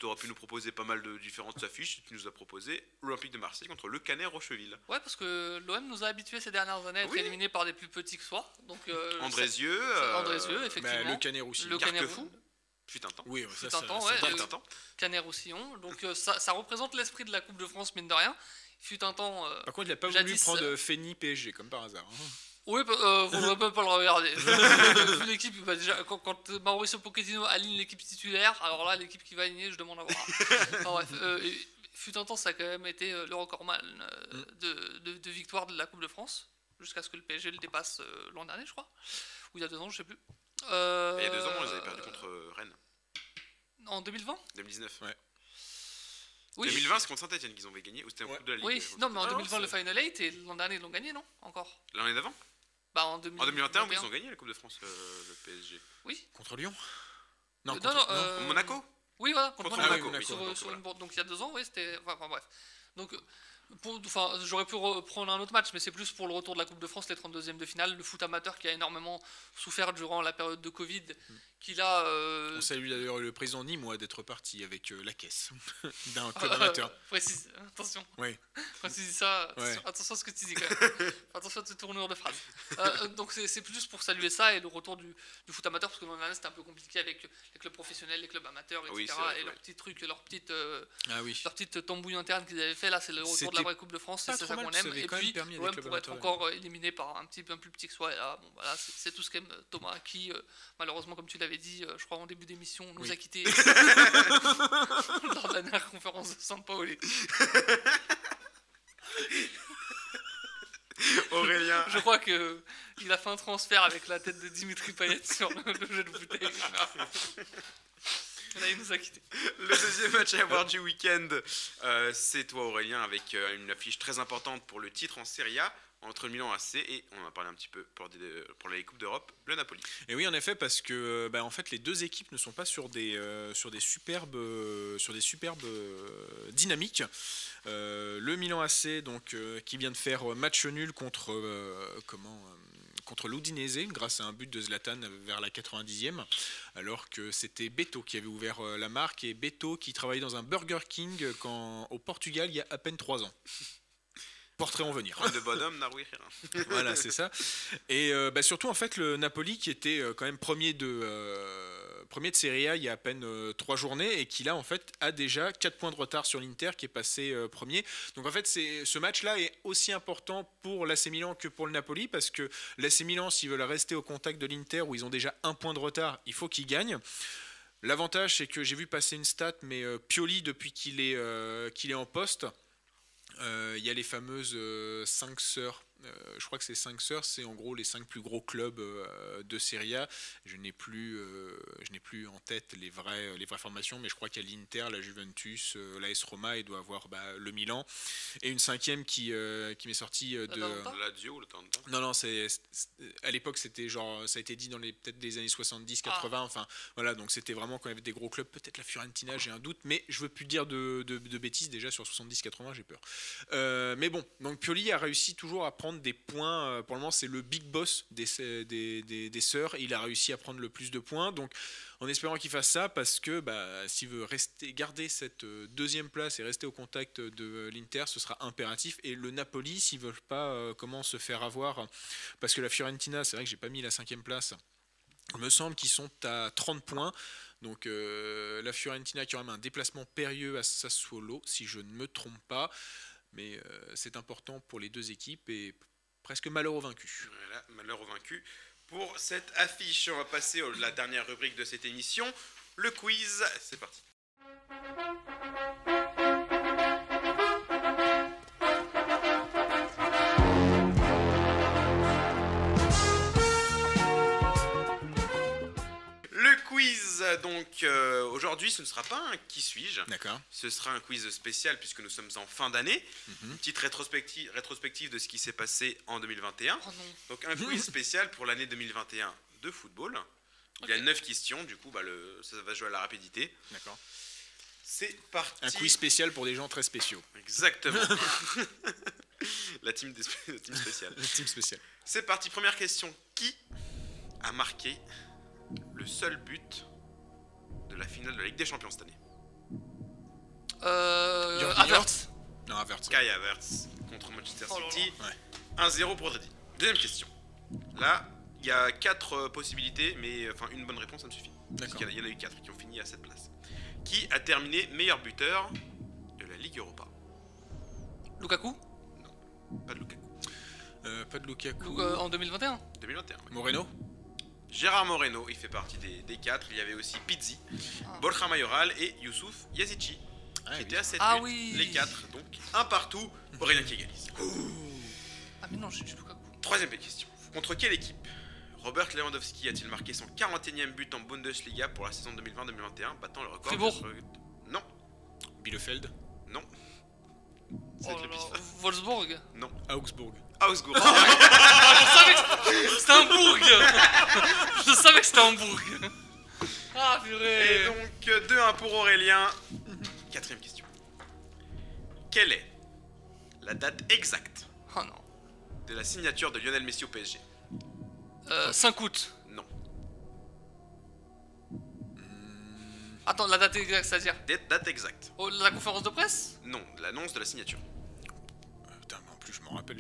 aurais pu nous proposer pas mal de différentes affiches. Tu nous as proposé l'Olympique de Marseille contre le Canet Rocheville.
Ouais, parce que l'OM nous a habitués ces dernières années à être éliminés par des plus petits que soi. Donc,
Andrézieux,
effectivement.
Le Canet Roussillon.
Le
Carquefou. Fut un temps.
Oui,
ça un temps. Canet-Roussillon. Donc ça représente l'esprit de la Coupe de France, mine de rien. Fut un temps.
Par contre, il n'a pas voulu prendre Fény PSG, comme par hasard.
Oui, faudrait même pas le regarder. L'équipe, déjà, quand Mauricio Pochettino aligne l'équipe titulaire, alors là, l'équipe qui va aligner, je demande à voir. Enfin, bref, fut un temps, ça a quand même été le recordman de victoire de la Coupe de France, jusqu'à ce que le PSG le dépasse l'an dernier, je crois. Ou il y a 2 ans, je sais plus.
Il y a 2 ans, ils avaient perdu contre Rennes.
En 2020
2019.
Ouais.
Oui.
2020, c'est contre Saint-Etienne qu'ils ont gagné, ou c'était en Coupe de la Ligue.
Oui, non, mais en 2020, le Final 8, et l'an dernier, ils l'ont gagné, non? Encore.
L'année d'avant?
Bah, en 2021,
ils ont gagné la Coupe de France, le PSG.
Oui.
Contre Lyon?
Non,
Monaco?
Oui, voilà, contre
Monaco.
Donc il y a 2 ans, oui, c'était. Enfin, bref. Donc. J'aurais pu reprendre un autre match, mais c'est plus pour le retour de la Coupe de France, les 32e de finale, le foot amateur qui a énormément souffert durant la période de Covid, qui là...
On salue d'ailleurs le président Nîmois d'être parti avec la caisse d'un club amateur.
Précise, attention.
Oui.
Quand tu dis ça, attention à ce que tu dis quand même. Attention à tes tournures de phrases. Donc c'est plus pour saluer ça et le retour du foot amateur, parce que l'an dernier c'était un peu compliqué avec les clubs professionnels, les clubs amateurs, etc. Et leurs petits trucs, leurs petites tambouilles internes qu'ils avaient fait, là c'est le retour de la vraie Coupe de France, c'est ça qu'on aime. Et puis l'OM pourrait être encore éliminé par un peu plus petit que soi, et là, bon, voilà, c'est tout ce qu'aime Thomas, qui malheureusement, comme tu l'avais dit, je crois en début d'émission, nous a quittés lors de la dernière conférence de Sampaoli.
Aurélien.
Je crois qu'il a fait un transfert avec la tête de Dimitri Payet sur le jeu de bouteille. Là, il nous a quittés.
Le deuxième match à voir du week-end, c'est toi Aurélien, avec une affiche très importante pour le titre en Serie A, entre Milan AC et, on en a parlé un petit peu pour la Coupe d'Europe, le Napoli.
Et oui, en effet, parce que en fait, les deux équipes ne sont pas sur des superbes dynamiques. Le Milan AC, donc, qui vient de faire match nul contre l'Udinese grâce à un but de Zlatan vers la 90e, alors que c'était Beto qui avait ouvert la marque, et Beto qui travaillait dans un Burger King au Portugal il y a à peine 3 ans. Portrait en venir.
De bonhomme, Narui.
Voilà, c'est ça. Et surtout, en fait, le Napoli qui était quand même premier de Serie A il y a à peine 3 journées, et qui là, en fait, a déjà 4 points de retard sur l'Inter qui est passé premier. Donc, en fait, ce match-là est aussi important pour l'AC Milan que pour le Napoli, parce que l'AC Milan, s'ils veulent rester au contact de l'Inter, où ils ont déjà 1 point de retard, il faut qu'ils gagnent. L'avantage, c'est que j'ai vu passer une stat, mais Pioli, depuis qu'il est en poste, il y a les fameuses 5 sœurs Je crois que ces 5 sœurs, c'est en gros les 5 plus gros clubs de Serie A. Je n'ai plus en tête les vraies formations, mais je crois qu'il y a l'Inter, la Juventus, l'AS Roma, et doit avoir le Milan. Et une 5e qui m'est sortie de...
Lazio ou le Atalanta.
Non, à l'époque, c'était genre, ça a été dit dans peut-être des années 70, 80, enfin, voilà, donc c'était vraiment quand il y avait des gros clubs, peut-être la Fiorentina, j'ai un doute, mais je veux plus dire de bêtises, déjà sur 70, 80, j'ai peur. Mais bon, donc Pioli a réussi toujours à prendre des points, pour le moment, c'est le big boss des sœurs, il a réussi à prendre le plus de points, donc en espérant qu'il fasse ça, parce que s'il veut garder cette deuxième place et rester au contact de l'Inter, ce sera impératif. Et le Napoli, s'ils ne veulent pas comment se faire avoir, parce que la Fiorentina, c'est vrai que j'ai pas mis la 5e place, il me semble qu'ils sont à 30 points. Donc la Fiorentina qui aura même un déplacement périlleux à Sassuolo, si je ne me trompe pas. Mais c'est important pour les deux équipes et presque malheur aux vaincus.
Voilà, malheur aux vaincus. Pour cette affiche, on va passer à la dernière rubrique de cette émission, le quiz. C'est parti. Le quiz, donc aujourd'hui, ce ne sera pas un qui suis-je.
D'accord.
Ce sera un quiz spécial puisque nous sommes en fin d'année. Une petite rétrospective de ce qui s'est passé en 2021.
Oh non.
Donc un quiz spécial pour l'année 2021 de football. Il y a 9 questions, du coup ça va jouer à la rapidité.
D'accord.
C'est parti.
Un quiz spécial pour des gens très spéciaux.
Exactement. la team spéciale.
La team spéciale.
C'est parti, première question. Qui a marqué le seul but de la finale de la Ligue des Champions cette année?
Havertz.
Non, Havertz.
Kai Havertz contre Manchester
Oh là
City.
là.
1-0 pour Dredi. Deuxième question. Là, il y a 4 possibilités, mais enfin une bonne réponse, ça me suffit. Parce
D'accord.
qu'il y en a eu 4 qui ont fini à cette place. Qui a terminé meilleur buteur de la Ligue Europa?
Lukaku.
Pas de Lukaku.
Pas de Lukaku.
En 2021.
2021. Oui.
Moreno.
Gérard Moreno, il fait partie des 4. Il y avait aussi Pizzi,
Ah.
Borja Mayoral et Youssouf Yazici.
Ah,
Qui
oui.
étaient à 7
Ah
buts,
oui.
les 4. Donc un partout, Aurélien qui égalise.
Ah mais non, j'ai Lukaku.
Troisième question. Contre quelle équipe Robert Lewandowski a-t-il marqué son 41e but en Bundesliga pour la saison 2020-2021, battant le record
Fribourg.
Non,
Bielefeld.
non. Ça
Oh
va être
là
le pif.
là. Wolfsburg.
Non.
Augsbourg.
Augsbourg.
Je savais que c'était Hambourg. Je savais que c'était Hambourg. Ah
Et
purée.
donc 2-1 pour Aurélien. Quatrième question. Quelle est la date exacte
Oh non.
de la signature de Lionel Messi au PSG?
5 août.
Non.
Attends, la date exacte, c'est-à-dire
Date exacte.
la conférence de presse?
Non, l'annonce de la signature.
Putain, mais en plus, je m'en rappelle.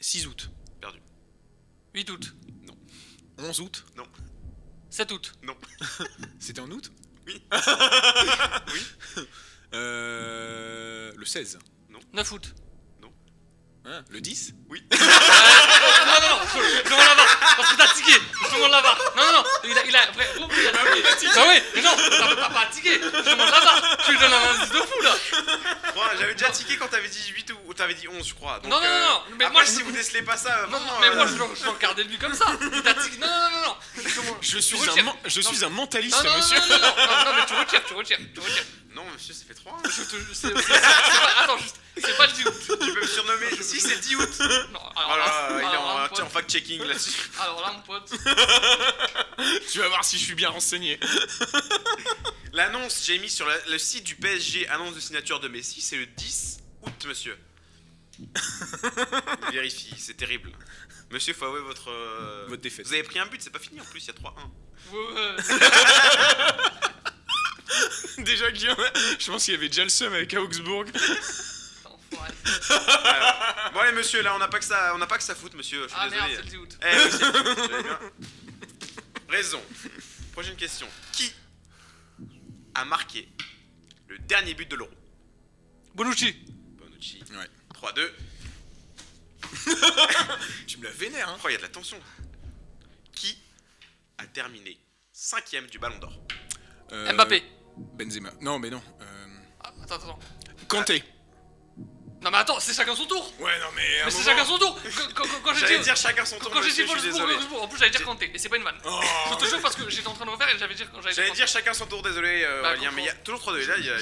6 août.
Perdu.
8 août.
11 août.
7 août.
Non.
C'était en août.
Oui. Oui.
Le 16.
9 août.
Hein, le 10.
Non, je demande la barre. Parce que t'as tiqué. Je demande la barre. Non, il a. Après, oh, il a tiqué. Bah oui, mais non, t'as pas tiqué. Je demande la barre. Tu lui donnes un indice de fou là.
Ouais, j'avais déjà tiqué quand t'avais dit 8 ou t'avais dit 11, je crois. Donc,
Non, mais
après,
moi,
si vous décelez pas ça,
Non,
vraiment,
mais moi je l'en regardais lui comme ça. Il t'a tiqué. Non.
Je
Tu
suis
retires.
un mentaliste,
Non,
monsieur.
non, mais tu retires.
Non, monsieur, ça fait 3.
C'est pas. Attends, juste. C'est pas le 10 août.
Tu peux me surnommer. Si, c'est le 10 août.
Non,
Voilà, il est
alors là, mon
en
pote.
fact-checking là-dessus.
Alors là, mon pote.
Tu vas voir si je suis bien renseigné.
L'annonce, j'ai mis sur le site du PSG, annonce de signature de Messi, c'est le 10 août, monsieur. Vérifie, c'est terrible. Monsieur, faut avouer votre
défaite.
Vous avez pris un but, c'est pas fini en plus, il y a 3-1.
Ouais.
Déjà, Guillaume, je pense qu'il y avait déjà le seum avec Augsbourg.
Enfoiré.
Bon allez monsieur, là on n'a pas que ça fout monsieur, je suis
Ah
désolé.
merde, c'est le 10 août.
Eh oui, c'est le 10 août, j'avais bien. Raison. Prochaine question. Qui a marqué le dernier but de l'Euro?
Bonucci.
Bonucci.
Ouais.
3-2.
Tu me la vénères, hein.
Oh, il y a de la tension. Qui a terminé 5ème du Ballon d'Or?
Mbappé.
Benzema. Non, mais non.
Ah, attends.
Kanté.
Non mais attends, c'est chacun son tour.
Ouais, non, mais.
Mais c'est chacun son tour. Quand j'ai
J'allais
dit
dire chacun son tour,
quand j'ai dit
monsieur, je suis désolé.
en plus j'allais dire Kanté et c'est pas une vanne. Je te jure parce que j'étais en train de refaire et j'allais dire
J'allais dire chacun son tour, désolé,
Bah,
Aurélien, mais il y a toujours 3-2. Là, il y a.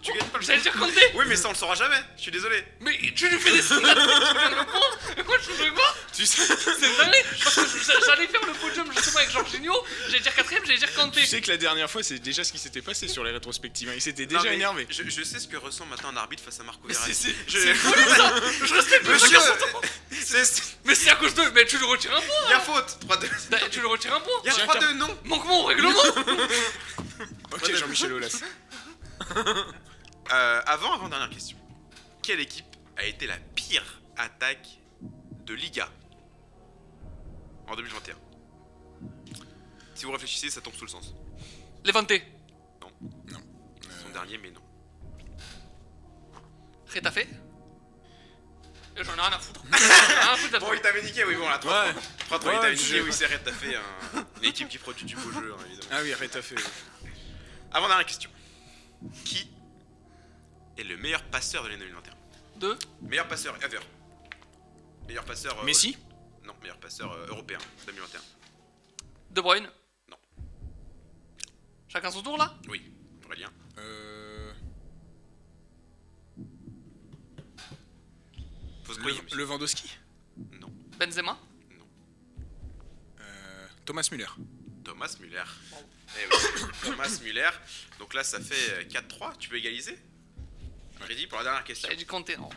Tu gagnes pas le
J'allais dire Kanté.
Oui, mais ça, on le saura jamais. Je suis désolé.
Mais tu lui fais des signes là, tu viens de me prendre. Mais quoi, je fais quoi?
Tu sais,
C'est dingue. Parce que j'allais faire le podium justement avec Jorginho. J'allais dire 4ème, j'allais dire Kanté.
tu sais que la dernière fois, c'est déjà ce qui s'était passé sur les rétrospectives. Il s'était
Non,
déjà
mais
énervé.
Je sais ce que ressent maintenant un arbitre face à Marco
Mais
Verratti.
C'est fou ça. Je respecte le
Monsieur,
chacun son tour. Mais c'est à cause de. Mais tu lui retires un point.
il y a faute. 3-2.
Tu lui retires un point.
Il y a 3-2, non.
Manquement au règlement.
Ok, Jean-Michel Aulas.
Avant dernière question. Quelle équipe a été la pire attaque de Liga en 2021? Si vous réfléchissez, ça tombe sous le sens.
Levante.
Son dernier, mais non.
Retafe. J'en ai rien à foutre. J'en ai rien à foutre de la
Bon, il t'avait niqué, oui, bon, là, 3-3.
Ouais.
3-3,
Ouais,
il t'avait
je-
niqué, oui, c'est vrai, t'as fait une équipe qui produit du beau jeu, hein, évidemment.
Ah oui, arrête à fait.
Avant dernière question. Qui est le meilleur passeur de l'année 2021?
2.
Meilleur passeur ever. Meilleur passeur.
Messi.
Non, meilleur passeur européen 2021.
De Bruyne.
Non.
Chacun son tour là.
Oui, Aurélien. Faut se grouiller, monsieur.
Lewandowski.
Non,
Benzema.
Thomas Müller.
Thomas Müller. Eh oui, Thomas Müller. Donc là, ça fait 4-3. Tu peux égaliser? Ready pour la dernière question.
J'avais dit Kanté. Non.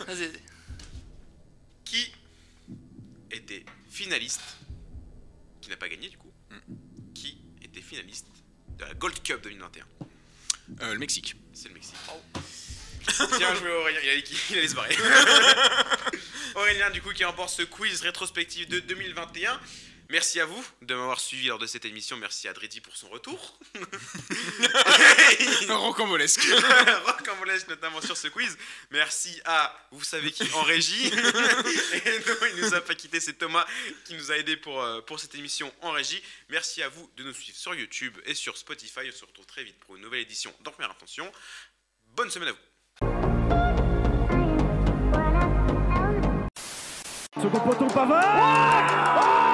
Vas-y.
Qui était finaliste, qui n'a pas gagné du coup, qui était finaliste de la Gold Cup 2021?
Le Mexique.
C'est le Mexique.
Oh.
Bien joué Aurélien, il allait se barrer. Aurélien du coup qui remporte ce quiz rétrospectif de 2021. Merci à vous de m'avoir suivi lors de cette émission. Merci à Dredi pour son retour.
Rocambolesque.
Rocambolesque notamment sur ce quiz. Merci à vous savez qui en régie. Et non, il nous a pas quitté, c'est Thomas qui nous a aidé pour cette émission en régie. Merci à vous de nous suivre sur YouTube et sur Spotify. On se retrouve très vite pour une nouvelle édition d'En Première Intention. Bonne semaine à vous.
Second poteau Pavard.